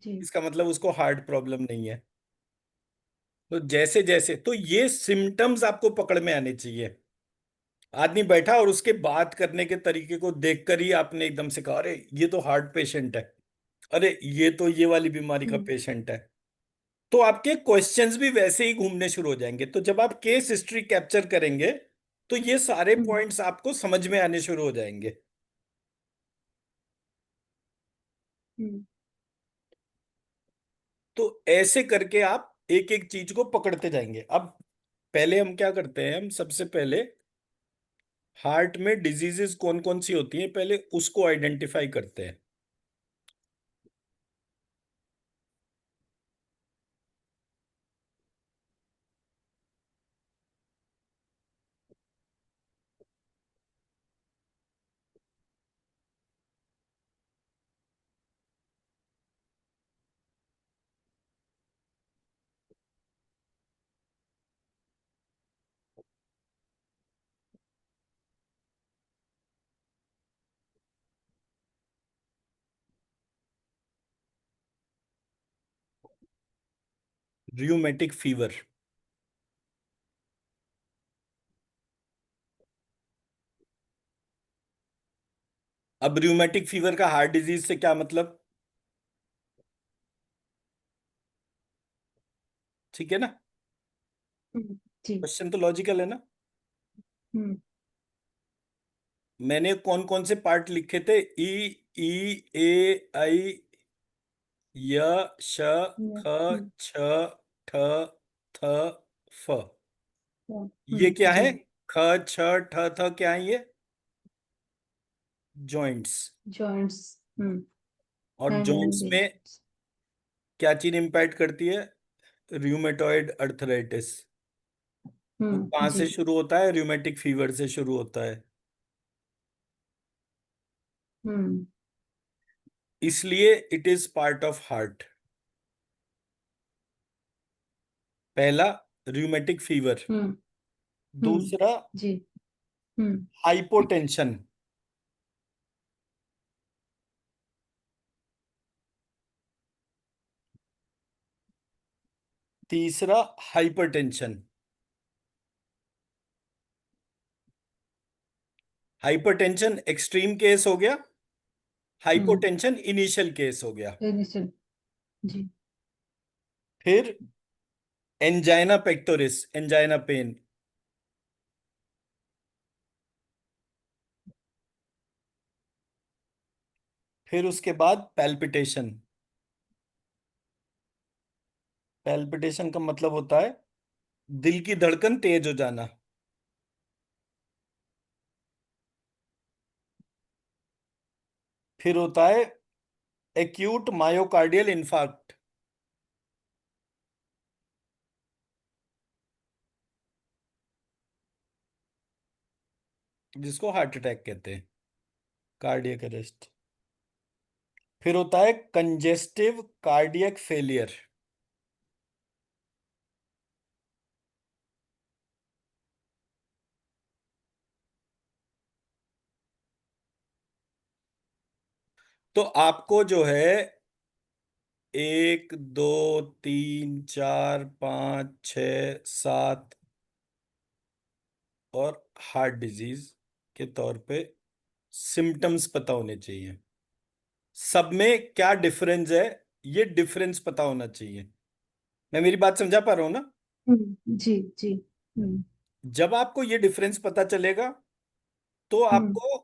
जी। इसका मतलब उसको हार्ट प्रॉब्लम नहीं है। तो जैसे जैसे तो ये सिम्टम्स आपको पकड़ में आने चाहिए। आदमी बैठा और उसके बात करने के तरीके को देखकर ही आपने एकदम से कहा, अरे ये तो हार्ट पेशेंट है, अरे ये तो ये वाली बीमारी का हम्म। पेशेंट है। तो आपके क्वेश्चंस भी वैसे ही घूमने शुरू हो जाएंगे। तो जब आप केस हिस्ट्री कैप्चर करेंगे तो ये सारे हम्म। पॉइंट्स आपको समझ में आने शुरू हो जाएंगे। हम्म। तो ऐसे करके आप एक एक चीज को पकड़ते जाएंगे। अब पहले हम क्या करते हैं, हम सबसे पहले हार्ट में डिजीजेस कौन कौन सी होती हैं पहले उसको आइडेंटिफाई करते हैं। रियूमेटिक फीवर। अब रियूमेटिक फीवर का हार्ट डिजीज से क्या मतलब? ठीक है ना? जी। क्वेश्चन तो लॉजिकल है ना? हम्म। मैंने कौन कौन से पार्ट लिखे थे? ई, ई, ए, आई, य, श, ख, हम्म। छ, ठ, थ, फ। ये क्या जी। है? ख, छ, ठ, थ क्या है ये? जॉइंट्स। जॉइंट्स। हम्म। और हैंड एंड जॉइंट्स लीग। में क्या चीज इंपैक्ट करती है? Rheumatoid arthritis. वो कहाँ जी। से शुरू होता है? रूमेटिक फीवर से शुरू होता है। हम्म। इसलिए it is part of heart. पहला, रूमेटिक फीवर। हम्म। हम्म। दूसरा, जी। हम्म। हाइपोटेंशन। तीसरा, हाइपरटेंशन। हाइपरटेंशन एक्सट्रीम केस हो गया, हम्म। हाइपोटेंशन इनिशियल केस हो गया। इनिशियल। जी। फिर एंजाइना पेक्टोरिस, एंजाइना पेन। फिर उसके बाद पैल्पिटेशन। पैल्पिटेशन का मतलब होता है दिल की धड़कन तेज हो जाना। फिर होता है एक्यूट मायोकार्डियल इंfarक्ट, जिसको हार्ट अटैक कहते हैं, कार्डियक अरेस्ट। फिर होता है कंजेस्टिव कार्डियक फेलियर। तो आपको जो है 1 2 3 4 5 6 7 और हार्ट डिजीज के तौर पे सिम्टम्स पता होने चाहिए। सब में क्या डिफरेंस है, ये डिफरेंस पता होना चाहिए। मैं मेरी बात समझा पा रहा हूं ना? जी जी। हम्म जब आपको ये डिफरेंस पता चलेगा तो हम्म आपको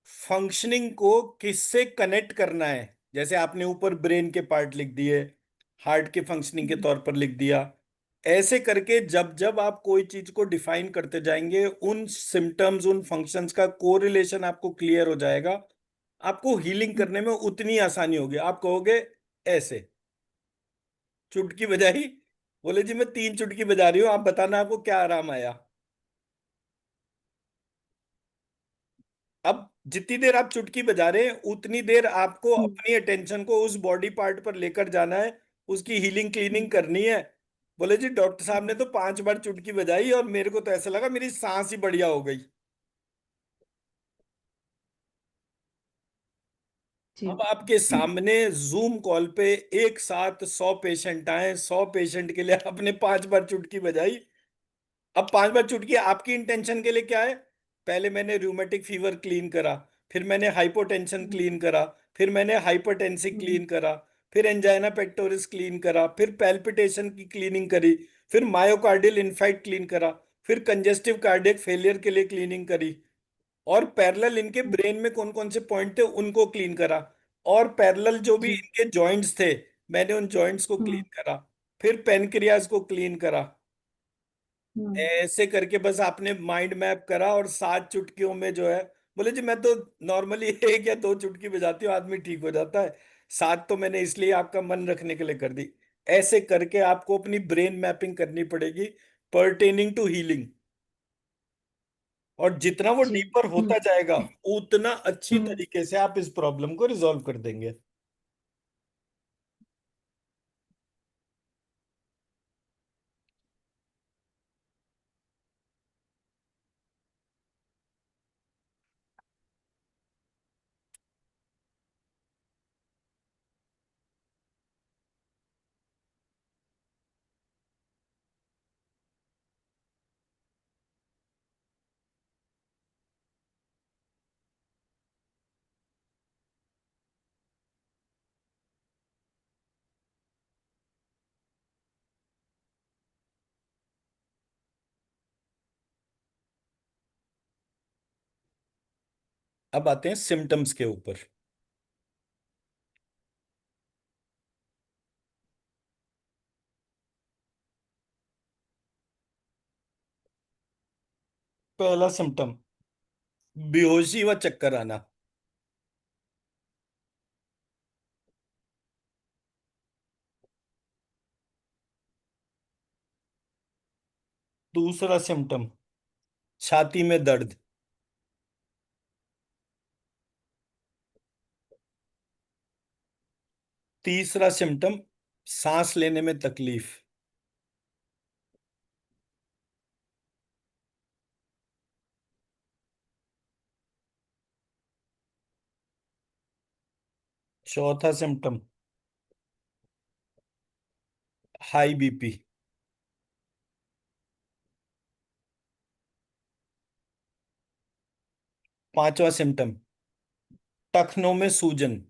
फंक्शनिंग को किससे कनेक्ट करना है, जैसे आपने ऊपर ब्रेन के पार्ट लिख दिए, हार्ट के फंक्शनिंग के हम्म तौर पर लिख दिया, ऐसे करके जब जब आप कोई चीज को डिफाइन करते जाएंगे, उन सिम्टम्स उन फंक्शंस का कोरिलेशन आपको क्लियर हो जाएगा। आपको हीलिंग करने में उतनी आसानी होगी। आप कहोगे ऐसे, चुटकी बजाई, बोले जी मैं 3 चुटकी बजा रही हूँ, आप बताना आपको क्या आराम आया। अब जितनी देर आप चुटकी बजा रहे हैं उतनी देर आपको हम्म अपनी अटेंशन को उस बॉडी पार्ट पर लेकर जाना है, उसकी हीलिंग क्लीनिंग हम्म करनी है। बोले जी डॉक्टर साहब ने हम्म, तो 5 बार चुटकी बजाई और मेरे को तो ऐसा लगा मेरी सांस ही बढ़िया हो गई। जी। अब आपके सामने जूम कॉल पे एक साथ 100 पेशेंट आए, 100 पेशेंट के लिए आपने 5 बार चुटकी बजाई। अब 5 बार चुटकी आपकी इंटेंशन के लिए क्या है? पहले मैंने रूमेटिक फीवर क्लीन करा, फिर मैंने हाइपोटेंशन हम्म क्लीन करा, फिर मैंने हाइपरटेंसिव हम्म क्लीन करा, फिर एंजाइना पेक्टोरिस क्लीन करा, फिर पैल्पिटेशन की क्लीनिंग करी, फिर मायोकार्डियल इनफाइट क्लीन करा, फिर कंजेस्टिव कार्डियक फेलियर के लिए क्लीनिंग करी, और पैरेलल इनके हम्म, ब्रेन में कौन कौन से पॉइंट थे उनको क्लीन करा, और पैरेलल जो भी जी। इनके जॉइंट्स थे मैंने उन जॉइंट्स को क्लीन हम्म करा, फिर पेनक्रियाज को क्लीन करा। हम्म ऐसे करके बस आपने माइंड मैप करा और 7 चुटकियों में जो है, बोले जी मैं तो नॉर्मली 1 या 2 चुटकी बजाती हूँ आदमी ठीक हो जाता है, 7 तो मैंने इसलिए आपका मन रखने के लिए कर दी। ऐसे करके आपको अपनी ब्रेन मैपिंग करनी पड़ेगी पर्टेनिंग टू हीलिंग। और जितना वो जी। डीपर होता हम्म जाएगा उतना अच्छी हम्म तरीके से आप इस प्रॉब्लम को रिजॉल्व कर देंगे। अब आते हैं सिम्टम्स के ऊपर। पहला सिम्टम, बेहोशी व चक्कर आना। दूसरा सिम्टम, छाती में दर्द। तीसरा सिम्टम, सांस लेने में तकलीफ। चौथा सिम्टम, हाई बीपी। पांचवा सिम्टम, टखनों में सूजन।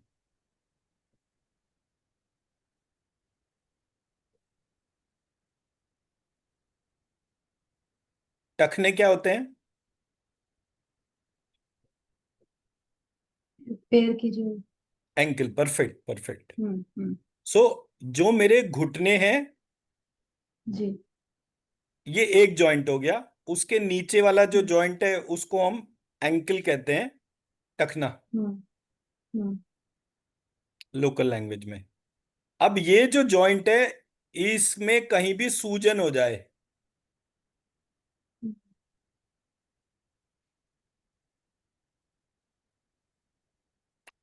टखने क्या होते हैं? पैर की जो। Ankle, perfect perfect. Hmm. So जो मेरे घुटने हैं जी। ये एक जॉइंट हो गया। उसके नीचे वाला जो हम्म जॉइंट है उसको हम एंकल कहते हैं, टखना, हम्म हम्म लोकल लैंग्वेज में। अब ये जो जॉइंट है, इसमें कहीं भी सूजन हो जाए,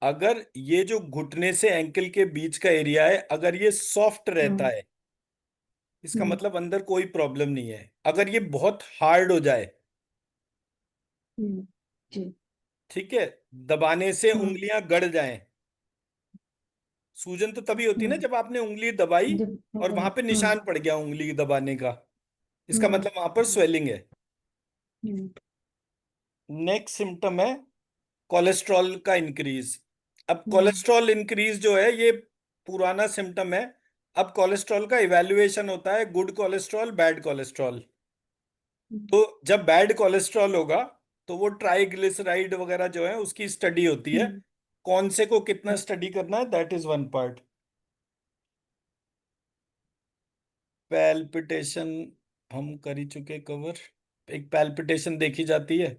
अगर ये जो घुटने से एंकल के बीच का एरिया है, अगर ये सॉफ्ट रहता हम्म है, इसका हम्म मतलब अंदर कोई प्रॉब्लम नहीं है। अगर ये बहुत हार्ड हो जाए, हम्म, जी। ठीक है, दबाने से हम्म उंगलियां गड़ जाएं, सूजन तो तभी होती है ना हम्म जब आपने उंगली दबाई जब और वहां पे निशान पड़ गया उंगली दबाने का, इसका हम्म मतलब वहां पर स्वेलिंग है। हम्म नेक्स्ट सिम्टम है कोलेस्ट्रॉल का इंक्रीज। अब हम्म कोलेस्ट्रॉल इंक्रीज जो है ये पुराना सिम्टम है। अब कोलेस्ट्रॉल का इवैल्यूएशन होता है, गुड कोलेस्ट्रॉल, बैड कोलेस्ट्रॉल। तो जब बैड कोलेस्ट्रॉल होगा तो वो ट्राइग्लिसराइड वगैरह जो है उसकी स्टडी होती है। हम्म कौन से को कितना स्टडी करना है, that is one part. Palpitation हम कर ही चुके कवर। एक पैल्पिटेशन देखी जाती है।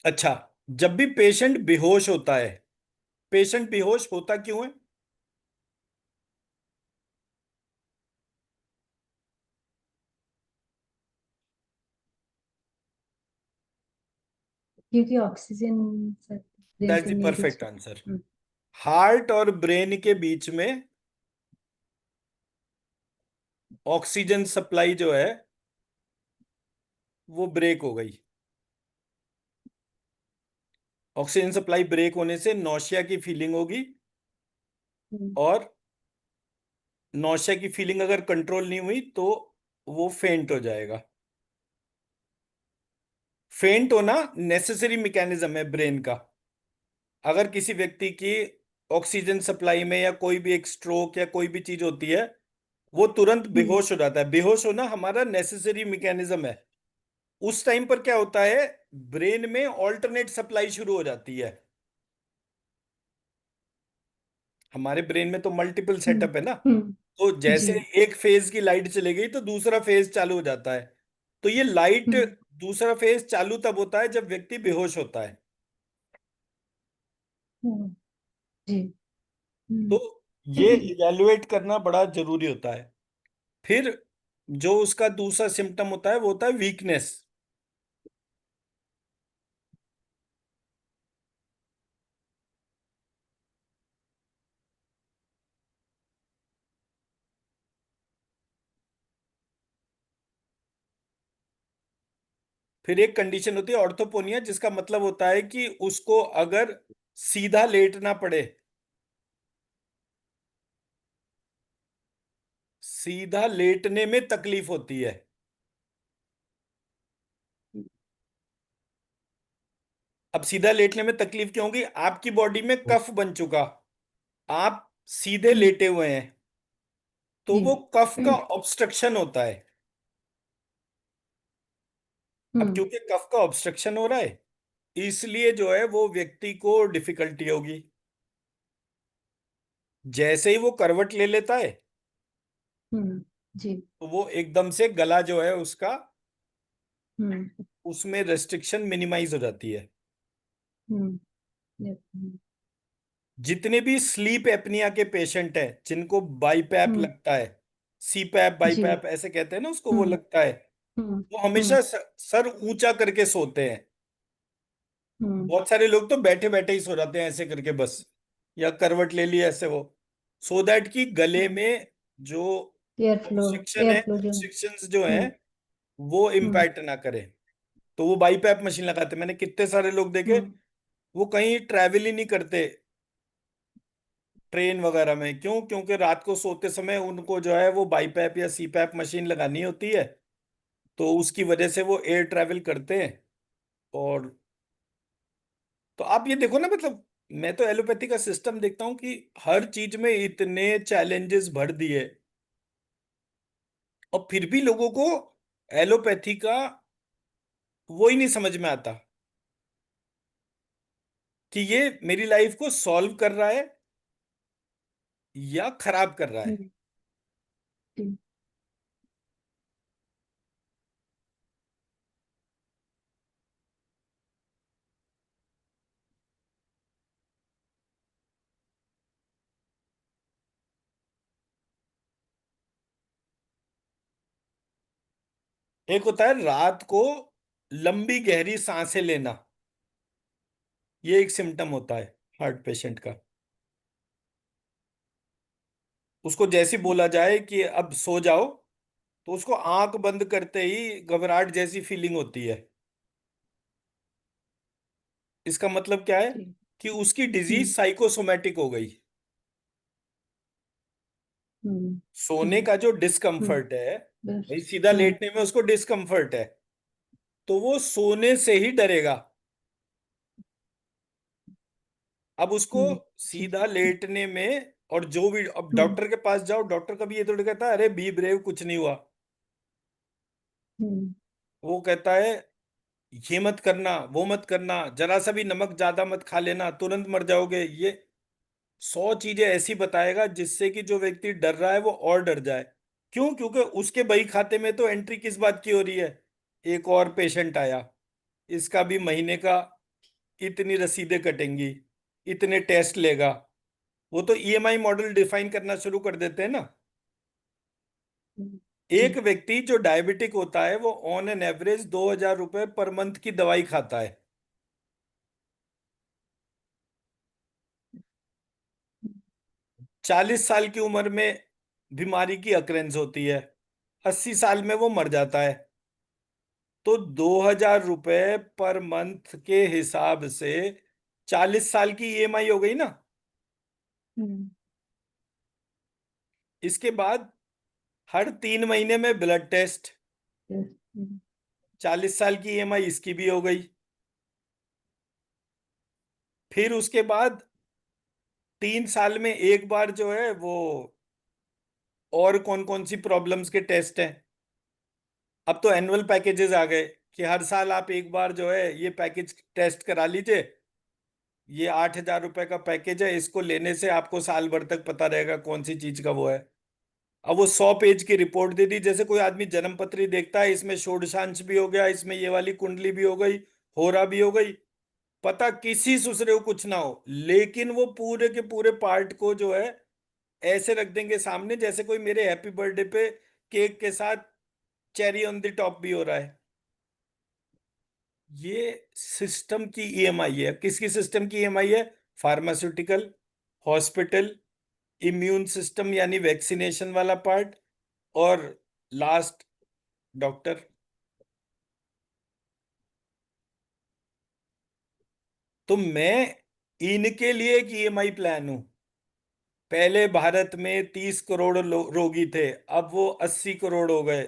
अच्छा, जब भी पेशेंट बेहोश होता है, पेशेंट बेहोश होता क्यों है? क्योंकि ऑक्सीजन ब्रेन दैट्स से द नहीं रीच। Perfect answer. हार्ट और ब्रेन के बीच में ऑक्सीजन सप्लाई जो है वो ब्रेक हो गई। ऑक्सीजन सप्लाई ब्रेक होने से नौशिया की फीलिंग होगी, और नौशिया की फीलिंग अगर कंट्रोल नहीं हुई तो वो फेंट हो जाएगा। फेंट होना नेसेसरी मैकेनिज्म है ब्रेन का। अगर किसी व्यक्ति की ऑक्सीजन सप्लाई में या कोई भी एक स्ट्रोक या कोई भी चीज होती है, वो तुरंत बेहोश हो जाता है। बेहोश होना हमारा नेसेसरी मैकेनिज्म है। उस टाइम पर क्या होता है, ब्रेन में ऑल्टरनेट सप्लाई शुरू हो जाती है। हमारे ब्रेन में तो मल्टीपल सेटअप है ना। तो जी। जैसे एक फेज की लाइट चली गई तो दूसरा फेज चालू हो जाता है। तो ये लाइट, हम्म दूसरा फेज चालू तब होता है जब व्यक्ति बेहोश होता है। हम्म, जी। तो हम्म ये इवैल्यूएट करना बड़ा जरूरी होता है। फिर जो उसका दूसरा सिम्टम होता है वो होता है वीकनेस। फिर एक कंडीशन होती है ऑर्थोपोनिया, जिसका मतलब होता है कि उसको अगर सीधा लेटना पड़े, सीधा लेटने में तकलीफ होती है। अब सीधा लेटने में तकलीफ क्यों होगी? आपकी बॉडी में कफ बन चुका, आप सीधे हम्म, लेटे हुए हैं, तो जी। वो कफ का ऑब्स्ट्रक्शन होता है। अब हम्म क्योंकि कफ का ऑब्स्ट्रक्शन हो रहा है, इसलिए जो है वो व्यक्ति को डिफिकल्टी होगी। जैसे ही वो करवट ले लेता है जी। तो वो एकदम से गला जो है उसका, हम्म उसमें रेस्ट्रिक्शन मिनिमाइज हो जाती है। हम्म yep, जितने भी स्लीप एपनिया के पेशेंट हैं जिनको बाईपैप हम्म, लगता है, सीपैप जी। बाईपैप ऐसे कहते हैं ना उसको, वो हम्म लगता है, हम्म वो हमेशा सर ऊंचा करके सोते हैं। हम्म बहुत सारे लोग तो बैठे बैठे ही सो जाते हैं ऐसे करके बस, या करवट ले ली ऐसे वो, सो दैट कि गले में जो एयर फ्लो। ऑब्स्ट्रक्शन एयर है, फ्लो जो। ऑब्स्ट्रक्शंस जो हैं हम्म वो हम्म इम्पैक्ट ना करे। तो वो बाईपैप मशीन लगाते हैं। मैंने कितने सारे लोग देखे, हम्म वो कहीं ट्रैवल ही नहीं करते ट्रेन वगैरह में। क्यों? क्योंकि रात को सोते समय उनको जो है वो बाईपैप या सीपैप मशीन लगानी होती है, तो उसकी वजह से वो एयर ट्रैवल करते हैं। और तो आप ये देखो ना, मतलब मैं तो एलोपैथी का सिस्टम देखता हूँ कि हर चीज में इतने चैलेंजेस भर दिए, और फिर भी लोगों को एलोपैथी का वो ही नहीं समझ में आता कि ये मेरी लाइफ को सॉल्व कर रहा है या खराब कर रहा है। हम्म, हम्म, एक होता है रात को लंबी गहरी सांसें लेना, ये एक सिम्टम होता है हार्ट पेशेंट का। उसको जैसे बोला जाए कि अब सो जाओ, तो उसको आंख बंद करते ही घबराहट जैसी फीलिंग होती है। इसका मतलब क्या है ठीक। कि उसकी डिजीज हम्म, साइकोसोमेटिक हो गई। हम्म, सोने हम्म, का जो हम्म, डिस्कम्फर्ट है, बस। भाई सीधा हम्म, लेटने में उसको डिस्कम्फर्ट है, तो वो सोने से ही डरेगा। अब उसको ठीक। सीधा लेटने में, और जो भी, अब हम्म, डॉक्टर के पास जाओ, डॉक्टर कभी ये थोड़ी कहता है अरे बी ब्रेव कुछ नहीं हुआ। हम्म, वो कहता है ये मत करना, वो मत करना, जरा सा भी नमक ज्यादा मत खा लेना, तुरंत मर जाओगे। ये 100 चीजें ऐसी बताएगा जिससे कि जो व्यक्ति डर रहा है वो और डर जाए। क्यों? क्योंकि उसके बही खाते में तो एंट्री किस बात की हो रही है, एक और पेशेंट आया, इसका भी महीने का इतनी रसीदें कटेंगी, इतने टेस्ट लेगा। वो तो ईएमआई मॉडल डिफाइन करना शुरू कर देते हैं ना। एक जी। व्यक्ति जो डायबिटिक होता है वो ऑन एन एवरेज 2,000 रुपए पर मंथ की दवाई खाता है। 40 साल की उम्र में बीमारी की अक्रेंस होती है, 80 साल में वो मर जाता है। तो 2,000 रुपए पर मंथ के हिसाब से 40 साल की ईएमआई हो गई ना। हम्म, इसके बाद हर 3 महीने में ब्लड टेस्ट, yes, 40 साल की ईएमआई इसकी भी हो गई। फिर उसके बाद 3 साल में एक बार जो है वो, और कौन कौन सी प्रॉब्लम्स के टेस्ट हैं। अब तो एनुअल पैकेजेस आ गए कि हर साल आप एक बार जो है ये पैकेज टेस्ट करा लीजिए। ये 8,000 रुपए का पैकेज है, इसको लेने से आपको साल भर तक पता रहेगा कौन सी चीज का वो है। अब वो 100 पेज की रिपोर्ट दे दी, जैसे कोई आदमी जन्म पत्री देखता है, इसमें षोडशांश भी हो गया, इसमें ये वाली कुंडली भी हो गई, होरा भी हो गई। पता किसी दूसरे को कुछ ना हो, लेकिन वो पूरे के पूरे पार्ट को जो है ऐसे रख देंगे सामने जैसे कोई मेरे हैप्पी बर्थडे पे केक के साथ चेरी ऑन द टॉप भी हो रहा है। ये सिस्टम की ईएमआई है। किसकी सिस्टम की ईएमआई है? फार्मास्यूटिकल, हॉस्पिटल, इम्यून सिस्टम यानी वैक्सीनेशन वाला पार्ट, और लास्ट डॉक्टर। तो मैं इनके लिए एक ईएमआई प्लान हूं। पहले भारत में 30 करोड़ रोगी थे, अब वो 80 करोड़ हो गए।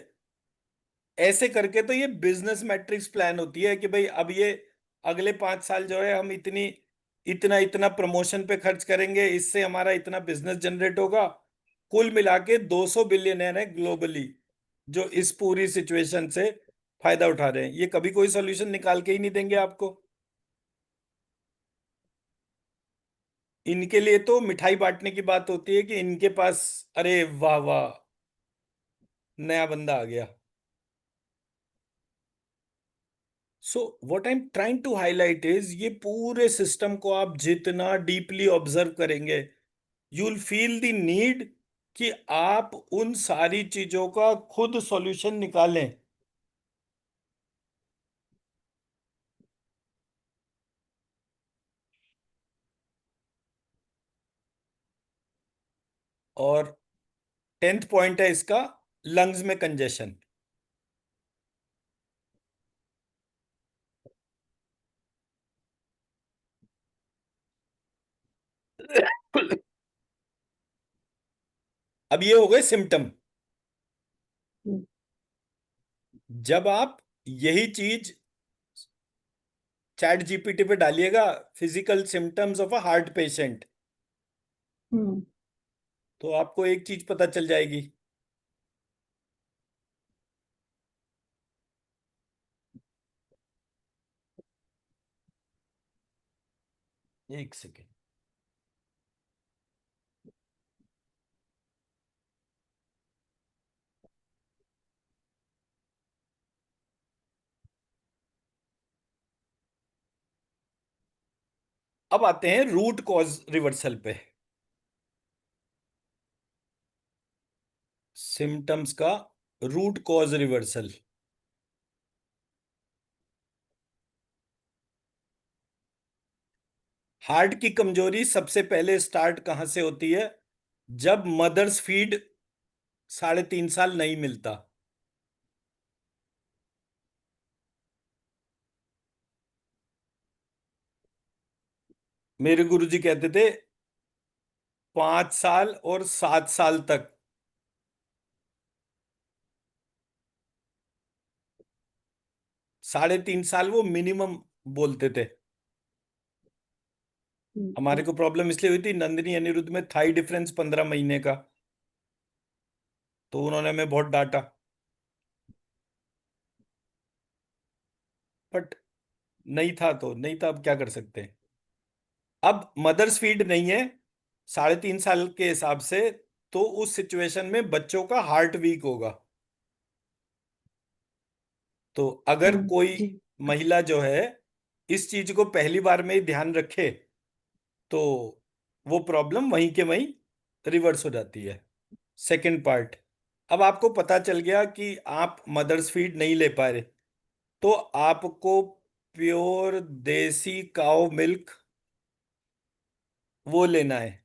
ऐसे करके तो ये बिजनेस मैट्रिक्स प्लान होती है कि भाई अब ये अगले 5 साल जो है हम इतनी इतना इतना प्रमोशन पे खर्च करेंगे, इससे हमारा इतना बिजनेस जनरेट होगा। कुल मिला के 200 बिलियनर है ग्लोबली जो इस पूरी सिचुएशन से फायदा उठा रहे हैं। ये कभी कोई सॉल्यूशन निकाल के ही नहीं देंगे आपको। इनके लिए तो मिठाई बांटने की बात होती है कि इनके पास, अरे वाह वाह, नया बंदा आ गया। So what I am trying to highlight is, ये पूरे सिस्टम को आप जितना डीपली ऑब्जर्व करेंगे, you will feel the need कि आप उन सारी चीजों का खुद सॉल्यूशन निकालें। और 10th पॉइंट है इसका, लंग्स में कंजेशन। अब ये हो गए सिम्टम। जब आप यही चीज चैट जीपीटी पे डालिएगा, physical symptoms of a heart patient, hmm, तो आपको एक चीज पता चल जाएगी। 1 सेकेंड। अब आते हैं रूट कॉज रिवर्सल पे। सिम्टम्स का रूट कॉज रिवर्सल। हार्ट की कमजोरी सबसे पहले स्टार्ट कहां से होती है? जब मदर्स फीड 3.5 साल नहीं मिलता। मेरे गुरुजी कहते थे 5 साल और 7 साल तक 3.5 साल वो मिनिमम बोलते थे। हमारे जी को प्रॉब्लम इसलिए हुई थी, नंदिनी अनिरुद्ध में थाई डिफरेंस 15 महीने का, तो उन्होंने हमें बहुत डांटा। बट नहीं था तो नहीं था, अब क्या कर सकते हैं। अब मदर्स फीड नहीं है 3.5 साल के हिसाब से, तो उस सिचुएशन में बच्चों का हार्ट वीक होगा। तो अगर कोई जी महिला जो है इस चीज को पहली बार में ही ध्यान रखे, तो वो प्रॉब्लम वहीं के वहीं रिवर्स हो जाती है। सेकंड पार्ट, अब आपको पता चल गया कि आप मदर्स फीड नहीं ले पा रहे, तो आपको प्योर देसी काउ मिल्क वो लेना है,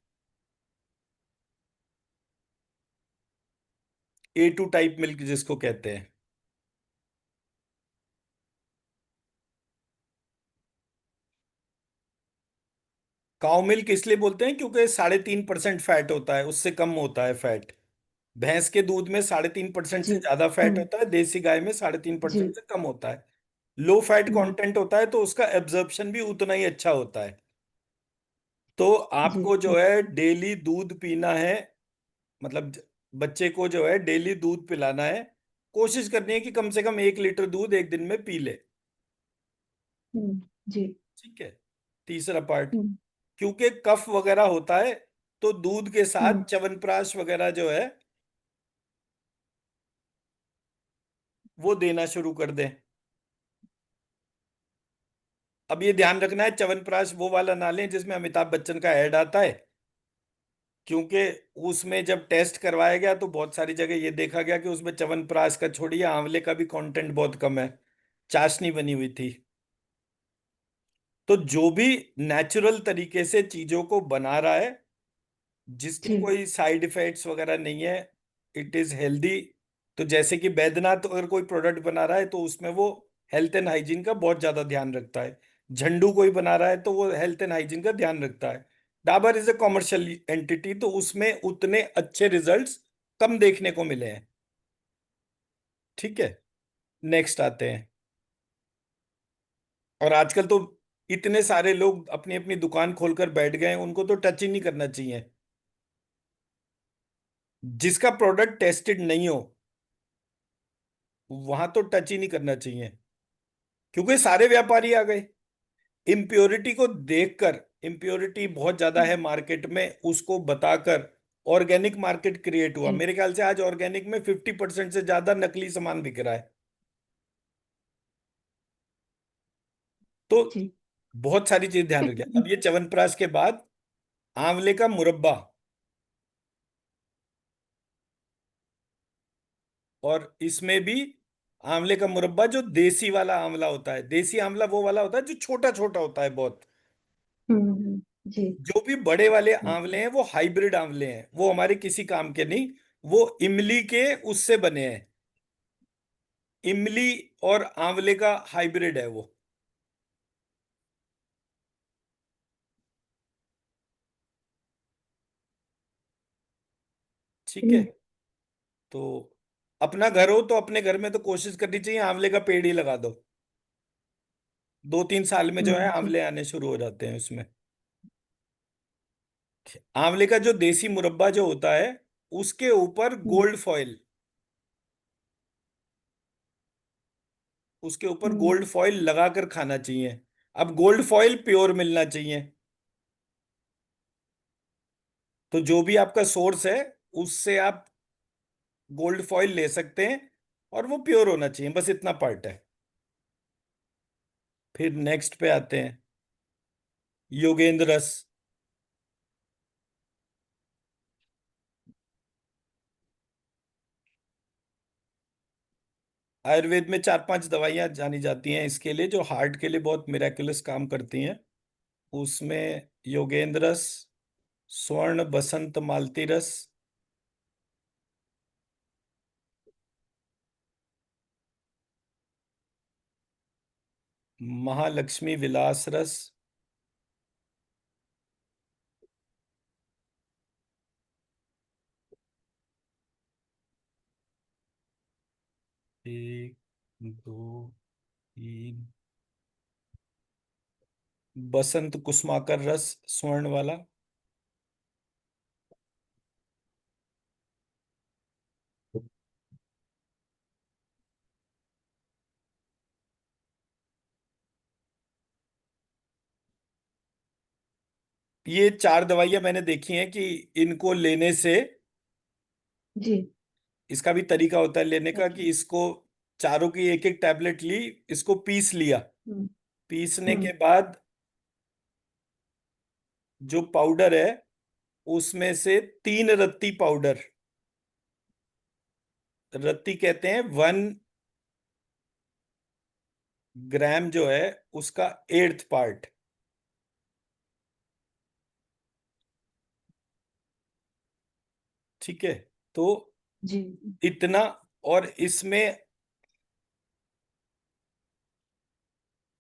A2 टाइप मिल्क जिसको कहते हैं। काउ मिल्क इसलिए बोलते हैं क्योंकि 3.5% फैट होता है, उससे कम होता है फैट। भैंस के दूध में 3.5% से जी ज्यादा फैट हम्म होता है, देसी गाय में 3.5% जी से कम होता है। लो फैट हम्म कंटेंट होता है तो उसका एब्जॉर्प्शन भी उतना ही अच्छा होता है। तो जी आपको जो है डेली दूध पीना है, मतलब बच्चे को जो है डेली दूध पिलाना है। कोशिश करनी है कि कम से कम 1 लीटर दूध एक दिन में पी ले। जी ठीक है। तीसरा पार्ट, हम्म क्योंकि कफ वगैरह होता है, तो दूध के साथ हम्म च्यवनप्राश वगैरह जो है वो देना शुरू कर दें। अब ये ध्यान रखना है, च्यवनप्राश वो वाला ना लें जिसमें अमिताभ बच्चन का ऐड आता है, क्योंकि उसमें जब टेस्ट करवाया गया तो बहुत सारी जगह ये देखा गया कि उसमें च्यवनप्राश का छोड़िए आंवले का भी कंटेंट बहुत कम है, चाशनी बनी हुई थी। तो जो भी नेचुरल तरीके से चीजों को बना रहा है, जिसके जी कोई साइड इफेक्ट्स वगैरह नहीं है, इट इज हेल्दी। तो जैसे कि बैद्यनाथ अगर कोई प्रोडक्ट बना रहा है तो उसमें वो हेल्थ एंड हाइजीन का बहुत ज्यादा ध्यान रखता है। झंडू कोई बना रहा है तो वो हेल्थ एंड हाइजीन का ध्यान रखता है। Dabur is a commercial entity, तो उसमें उतने अच्छे रिजल्ट्स कम देखने को मिले हैं। ठीक है। नेक्स्ट आते हैं। और आजकल तो इतने सारे लोग अपनी अपनी दुकान खोलकर बैठ गए हैं, उनको तो टच ही नहीं करना चाहिए। जिसका प्रोडक्ट टेस्टेड नहीं हो वहां तो टच ही नहीं करना चाहिए, क्योंकि सारे व्यापारी आ गए इम्प्योरिटी को देखकर। इम्प्योरिटी बहुत ज्यादा है मार्केट में, उसको बताकर ऑर्गेनिक मार्केट क्रिएट हुआ। जी मेरे ख्याल से आज ऑर्गेनिक में 50% से ज्यादा नकली सामान बिक रहा है। तो जी बहुत सारी चीज ध्यान रखिए। अब ये च्यवनप्राश के बाद आंवले का मुरब्बा, और इसमें भी आंवले का मुरब्बा जो देसी वाला आंवला होता है, देसी आंवला वो वाला होता है जो छोटा छोटा होता है बहुत। जी जो भी बड़े वाले जी आंवले हैं वो हाइब्रिड आंवले हैं, वो हमारे किसी काम के नहीं। वो इमली के उससे बने हैं, इमली और आंवले का हाइब्रिड है वो। ठीक है। हम्म तो अपना घर हो तो अपने घर में तो कोशिश करनी चाहिए आंवले का पेड़ ही लगा दो। 2-3 साल में जो है जी आंवले आने शुरू हो जाते हैं उसमें। आंवले का जो देसी मुरब्बा जो होता है, उसके ऊपर हम्म गोल्ड फॉइल, उसके ऊपर हम्म गोल्ड फॉइल लगाकर खाना चाहिए। अब गोल्ड फॉइल प्योर मिलना चाहिए। तो जो भी आपका सोर्स है उससे आप गोल्ड फॉइल ले सकते हैं, और वो प्योर होना चाहिए, बस इतना पार्ट है। फिर नेक्स्ट पे आते हैं। योगेंद्र रस। आयुर्वेद में चार पांच दवाइयां जानी जाती हैं इसके लिए, जो हार्ट के लिए बहुत मिराकुलस काम करती हैं। उसमें योगेंद्र रस, स्वर्ण बसंत मालती रस, महालक्ष्मी विलास रस, एक, दो, तीन, बसंत कुसुमाकर रस स्वर्ण वाला, ये चार दवाइयां मैंने देखी हैं कि इनको लेने से, जी। इसका भी तरीका होता है लेने का, ओके। कि इसको चारों की एक एक टैबलेट ली, इसको पीस लिया। हम्म। पीसने हम्म। के बाद जो पाउडर है उसमें से तीन रत्ती पाउडर, रत्ती कहते हैं 1 ग्राम जो है उसका एट्थ पार्ट, ठीक है। तो जी। इतना, और इसमें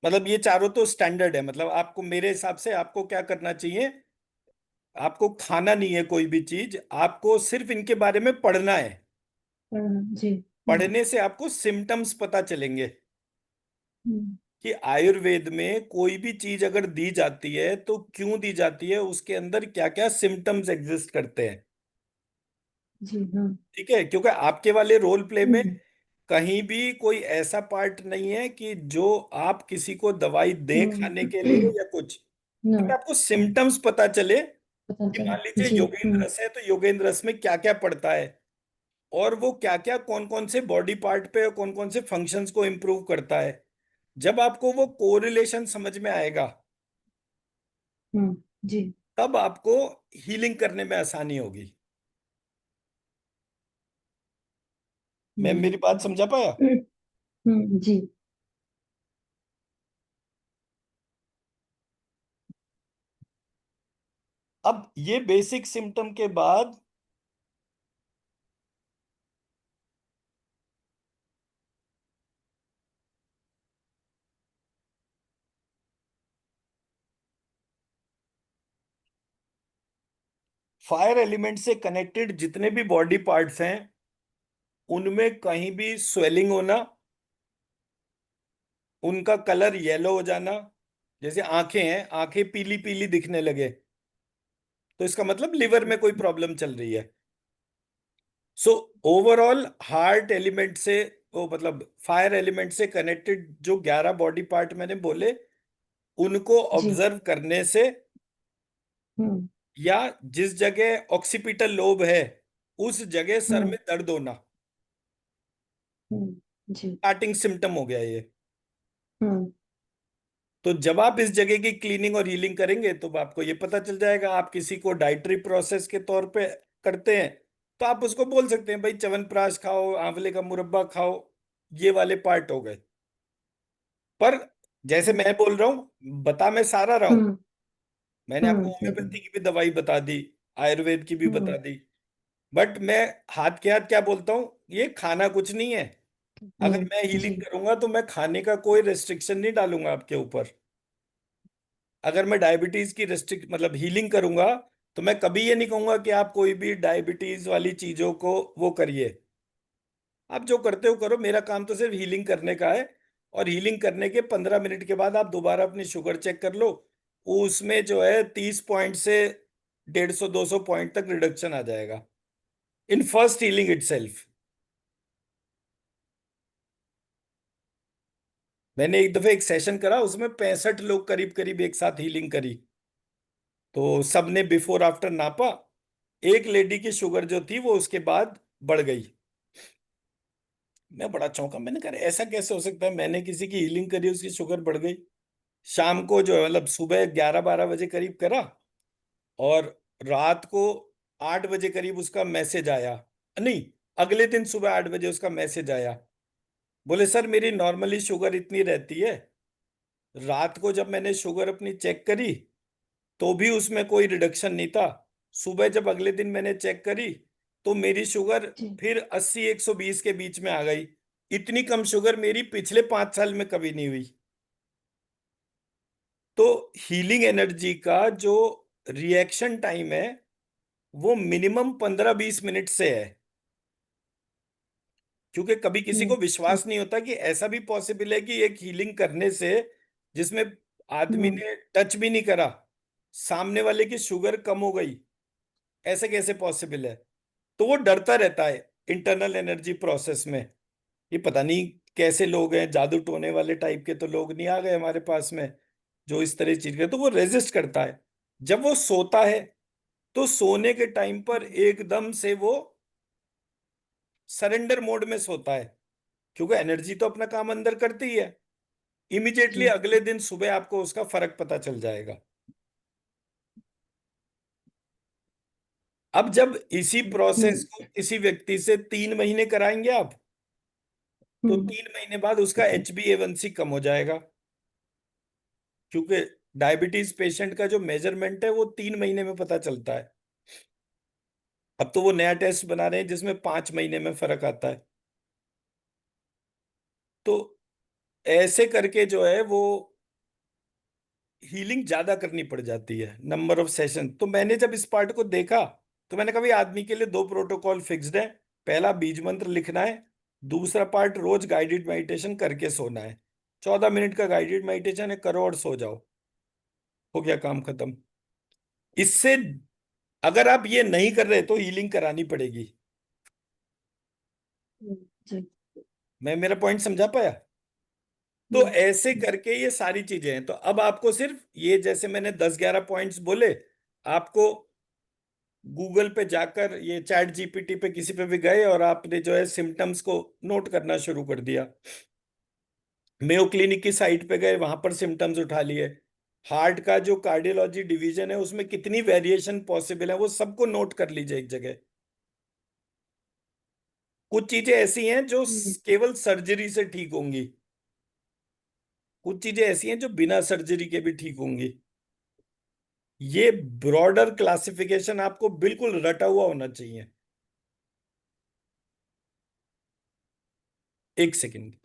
मतलब ये चारों तो स्टैंडर्ड है, मतलब आपको मेरे हिसाब से आपको क्या करना चाहिए, आपको खाना नहीं है कोई भी चीज, आपको सिर्फ इनके बारे में पढ़ना है। जी। हम्म। पढ़ने से आपको सिम्टम्स पता चलेंगे हम्म। कि आयुर्वेद में कोई भी चीज अगर दी जाती है तो क्यों दी जाती है, उसके अंदर क्या क्या सिम्टम्स एग्जिस्ट करते हैं। जी। हाँ। ठीक है, क्योंकि आपके वाले रोल प्ले में हम्म। कहीं भी कोई ऐसा पार्ट नहीं है कि जो आप किसी को दवाई दें खाने के लिए हम्म। या कुछ, नो। अगर आपको सिम्टम्स पता चले पता कि मान चला लीजिए जी। योगेंद्र हम्म। रस है तो योगेंद्र रस में क्या क्या पड़ता है, और वो क्या क्या कौन कौन से बॉडी पार्ट पे और कौन कौन से फंक्शंस को इम्प्रूव करता है, जब आपको वो कोरिलेशन समझ में आएगा जी। तब आपको हीलिंग करने में आसानी होगी। मैं हम्म। मेरी बात समझा पाया? जी। अब ये बेसिक सिम्टम के बाद फायर एलिमेंट से कनेक्टेड जितने भी बॉडी पार्ट्स हैं उनमें कहीं भी स्वेलिंग होना, उनका कलर येलो हो जाना, जैसे आंखें हैं, आंखें पीली पीली दिखने लगे, तो इसका मतलब लिवर में कोई प्रॉब्लम चल रही है। सो ओवरऑल हार्ट एलिमेंट से, वो मतलब फायर एलिमेंट से कनेक्टेड जो 11 बॉडी पार्ट मैंने बोले, उनको जी। ऑब्जर्व करने से, हम्म। या जिस जगह ऑक्सीपिटल लोब है उस जगह सर हम्म। में दर्द होना, जी। स्टार्टिंग सिम्टम हो गया ये। हम्म। तो जब आप इस जगह की क्लीनिंग और हीलिंग करेंगे तो आपको ये पता चल जाएगा। आप किसी को डाइटरी प्रोसेस के तौर पे करते हैं तो आप उसको बोल सकते हैं भाई च्यवनप्राश खाओ, आंवले का मुरब्बा खाओ, ये वाले पार्ट हो गए। पर जैसे मैं बोल रहा हूं, बता मैं सारा रहा हूं, हम्म। मैंने आपको लेकिन। होम्योपैथी की भी दवाई बता दी, आयुर्वेद की भी बता हम्म। दी, बट मैं हाथ के हाथ क्या बोलता हूँ, ये खाना कुछ नहीं है। अगर मैं हीलिंग जी। करूंगा तो मैं खाने का कोई रेस्ट्रिक्शन नहीं डालूंगा आपके ऊपर। अगर मैं डायबिटीज की रेस्ट्रिक्ट मतलब हीलिंग करूंगा तो मैं कभी ये नहीं कहूंगा कि आप कोई भी डायबिटीज वाली चीजों को वो करिए। आप जो करते हो करो, मेरा काम तो सिर्फ हीलिंग करने का है। और हीलिंग करने के 15 मिनट के बाद आप दोबारा अपनी शुगर चेक कर लो, उसमें जो है 30 पॉइंट से 150-200 पॉइंट तक रिडक्शन आ जाएगा इन फर्स्ट हीलिंग इटसेल्फ। मैंने एक दफे एक सेशन करा, उसमें 65 लोग करीब करीब एक साथ हीलिंग करी। तो सबने बिफोर आफ्टर नापा, एक लेडी की शुगर जो थी वो उसके बाद बढ़ गई। मैं बड़ा चौंका, मैंने कहा ऐसा कैसे हो सकता है, मैंने किसी की हीलिंग करी उसकी शुगर बढ़ गई। शाम को जो है मतलब सुबह 11-12 बजे करीब करा, और रात को 8 बजे करीब उसका मैसेज आया, नहीं, अगले दिन सुबह 8 बजे उसका मैसेज आया। बोले सर मेरी नॉर्मली शुगर इतनी रहती है, रात को जब मैंने शुगर अपनी चेक करी तो भी उसमें कोई रिडक्शन नहीं था, सुबह जब अगले दिन मैंने चेक करी तो मेरी शुगर जी। फिर 80-120 के बीच में आ गई। इतनी कम शुगर मेरी पिछले 5 साल में कभी नहीं हुई। तो हीलिंग एनर्जी का जो रिएक्शन टाइम है वो मिनिमम 15-20 मिनट से है। क्योंकि कभी किसी को जी। विश्वास नहीं होता कि ऐसा भी पॉसिबल है कि एक हीलिंग करने से, जिसमें आदमी हम्म। ने टच भी नहीं करा, सामने वाले की शुगर कम हो गई, ऐसे कैसे पॉसिबल है। तो वो डरता रहता है इंटरनल एनर्जी प्रोसेस में। ये पता नहीं कैसे लोग हैं, जादू टोने वाले टाइप के तो लोग नहीं आ गए हमारे पास में जो इस तरह की चीज करे, तो वो रेजिस्ट करता है। जब वो सोता है तो सोने के टाइम पर एकदम से वो सरेंडर मोड में सोता है, क्योंकि एनर्जी तो अपना काम अंदर करती ही है। इमीडिएटली जी। अगले दिन सुबह आपको उसका फर्क पता चल जाएगा। अब जब इसी प्रोसेस हम्म। को किसी व्यक्ति से 3 महीने कराएंगे आप, तो हम्म। 3 महीने बाद उसका HbA1c कम हो जाएगा। क्योंकि डायबिटीज पेशेंट का जो मेजरमेंट है वो 3 महीने में पता चलता है। अब तो वो नया टेस्ट बना रहे हैं जिसमें 5 महीने में फर्क आता है। तो ऐसे करके जो है वो हीलिंग ज्यादा करनी पड़ जाती है, नंबर ऑफ सेशन। तो मैंने जब इस पार्ट को देखा तो मैंने कहा भाई आदमी के लिए दो प्रोटोकॉल फिक्स्ड है। पहला बीज मंत्र लिखना है, दूसरा पार्ट रोज गाइडेड मेडिटेशन करके सोना है। 14 मिनट का गाइडेड मेडिटेशन है, करो और सो जाओ, हो गया काम खत्म। इससे अगर आप ये नहीं कर रहे तो हीलिंग करानी पड़ेगी। जी। मैं मेरा पॉइंट समझा पाया? तो हम्म। ऐसे करके ये सारी चीजें हैं। तो अब आपको सिर्फ ये, जैसे मैंने 10-11 पॉइंट्स बोले, आपको गूगल पे जाकर, ये चैट जीपीटी पे किसी पे भी गए और आपने जो है सिम्टम्स को नोट करना शुरू कर दिया, मेयो क्लिनिक की साइट पे गए वहां पर सिम्टम्स उठा लिए, हार्ट का जो कार्डियोलॉजी डिवीजन है उसमें कितनी वेरिएशन पॉसिबल है वो सबको नोट कर लीजिए एक जगह। कुछ चीजें ऐसी हैं जो हम्म। केवल सर्जरी से ठीक होंगी, कुछ चीजें ऐसी हैं जो बिना सर्जरी के भी ठीक होंगी। ये ब्रॉडर क्लासिफिकेशन आपको बिल्कुल रटा हुआ होना चाहिए। एक सेकंड।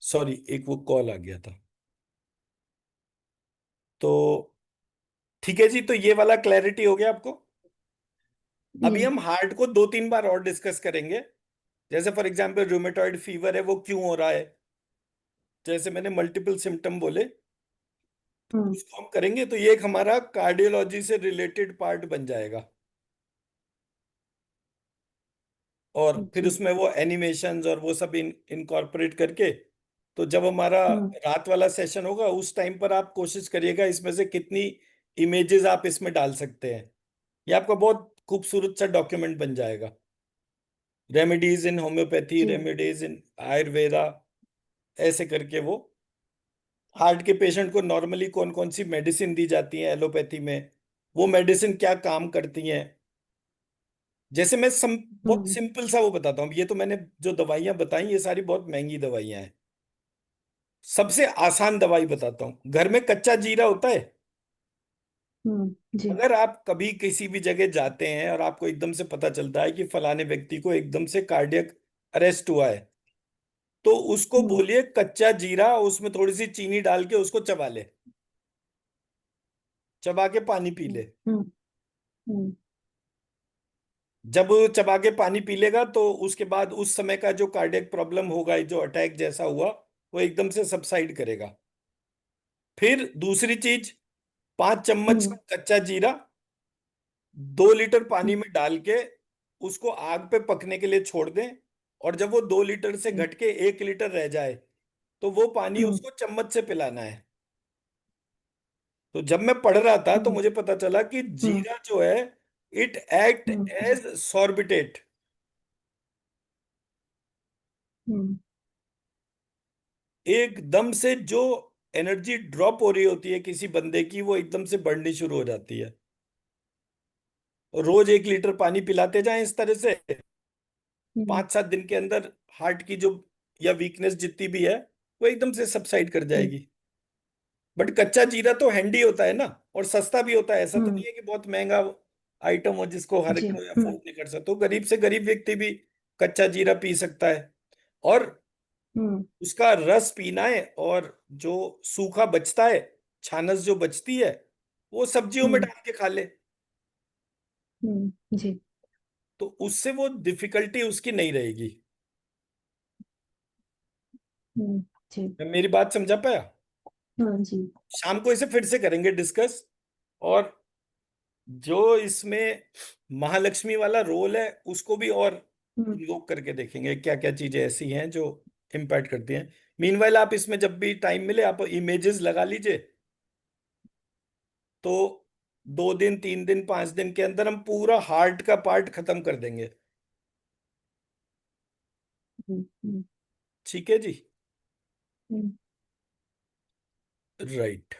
सॉरी, एक वो कॉल आ गया था। तो ठीक है जी, तो ये वाला क्लैरिटी हो गया आपको। अभी ये। हम हार्ट को 2-3 बार और डिस्कस करेंगे। जैसे फॉर एग्जांपल रूमेटॉइड फीवर है, वो क्यों हो रहा है, जैसे मैंने मल्टीपल सिम्टम बोले, हम्म। उसको हम करेंगे। तो ये एक हमारा कार्डियोलॉजी से रिलेटेड पार्ट बन जाएगा। और फिर जी। उसमें वो एनिमेशंस और वो सब इनकॉर्पोरेट करके, तो जब हमारा हम्म। रात वाला सेशन होगा उस टाइम पर आप कोशिश करिएगा इसमें से कितनी इमेजेस आप इसमें डाल सकते हैं। ये आपका बहुत खूबसूरत सा डॉक्यूमेंट बन जाएगा। रेमेडीज इन होम्योपैथी, जी। रेमेडीज इन आयुर्वेदा, ऐसे करके वो हार्ट के पेशेंट को नॉर्मली कौन कौन सी मेडिसिन दी जाती है एलोपैथी में, वो मेडिसिन क्या काम करती हैं। जैसे मैं बहुत हम्म। सिंपल सा वो बताता हूँ। ये तो मैंने जो दवाइयां बताई ये सारी बहुत महंगी दवाइयां हैं। सबसे आसान दवाई बताता हूँ, घर में कच्चा जीरा होता है। जी। अगर आप कभी किसी भी जगह जाते हैं और आपको एकदम से पता चलता है कि फलाने व्यक्ति को एकदम से कार्डियक अरेस्ट हुआ है, तो उसको हम्म। बोलिए कच्चा जीरा, उसमें थोड़ी सी चीनी डाल के उसको चबा ले। चबा के पानी पी हम्म ले। हम्म हम्म जब वो चबा के पानी पी लेगा तो उसके बाद उस समय का जो कार्डियक प्रॉब्लम होगा, जो अटैक जैसा हुआ, वो एकदम से सबसाइड करेगा। फिर दूसरी चीज, 5 चम्मच हम्म कच्चा जीरा 2 लीटर पानी हम्म में डाल के उसको आग पे पकने के लिए छोड़ दें। और जब वो 2 लीटर से हम्म घट के 1 लीटर रह जाए तो वो पानी हम्म उसको चम्मच से पिलाना है। तो जब मैं पढ़ रहा था तो हम्म मुझे पता चला कि हम्म जीरा जो है, इट एक्ट जी एज सॉर्बिटेट। हम्म एकदम से जो एनर्जी ड्रॉप हो रही होती है किसी बंदे की, वो एकदम से बढ़नी शुरू हो जाती है। रोज 1 लीटर पानी पिलाते जाएं इस तरह से, हम्म 5-7 दिन के अंदर हार्ट की जो या वीकनेस जितनी भी है वो एकदम से सबसाइड कर हम्म जाएगी। बट कच्चा जीरा तो हैंडी होता है ना, और सस्ता भी होता है। ऐसा तो हम्म नहीं है कि बहुत महंगा आइटम हो जिसको हर जी कोई अफोर्ड नहीं कर सकता। तो गरीब से गरीब व्यक्ति भी कच्चा जीरा पी सकता है। और हम्म उसका रस पीना है, और जो सूखा बचता है, छानस जो बचती है, वो सब्जियों में हम्म डाल के खा ले। जी तो उससे वो डिफिकल्टी उसकी नहीं रहेगी। जी मेरी बात समझा पाया? हाँ जी शाम को इसे फिर से करेंगे डिस्कस। और जो इसमें महालक्ष्मी वाला रोल है उसको भी और हम्म इन्वोक करके देखेंगे, क्या क्या चीजें ऐसी हैं जो इम्पैक्ट करती हैं। मीनवाइल आप इसमें जब भी टाइम मिले आप इमेजेस लगा लीजिए। तो 2 दिन, 3 दिन, 5 दिन के अंदर हम पूरा हार्ट का पार्ट खत्म कर देंगे। हम्म हम्म ठीक है जी। हम्म राइट।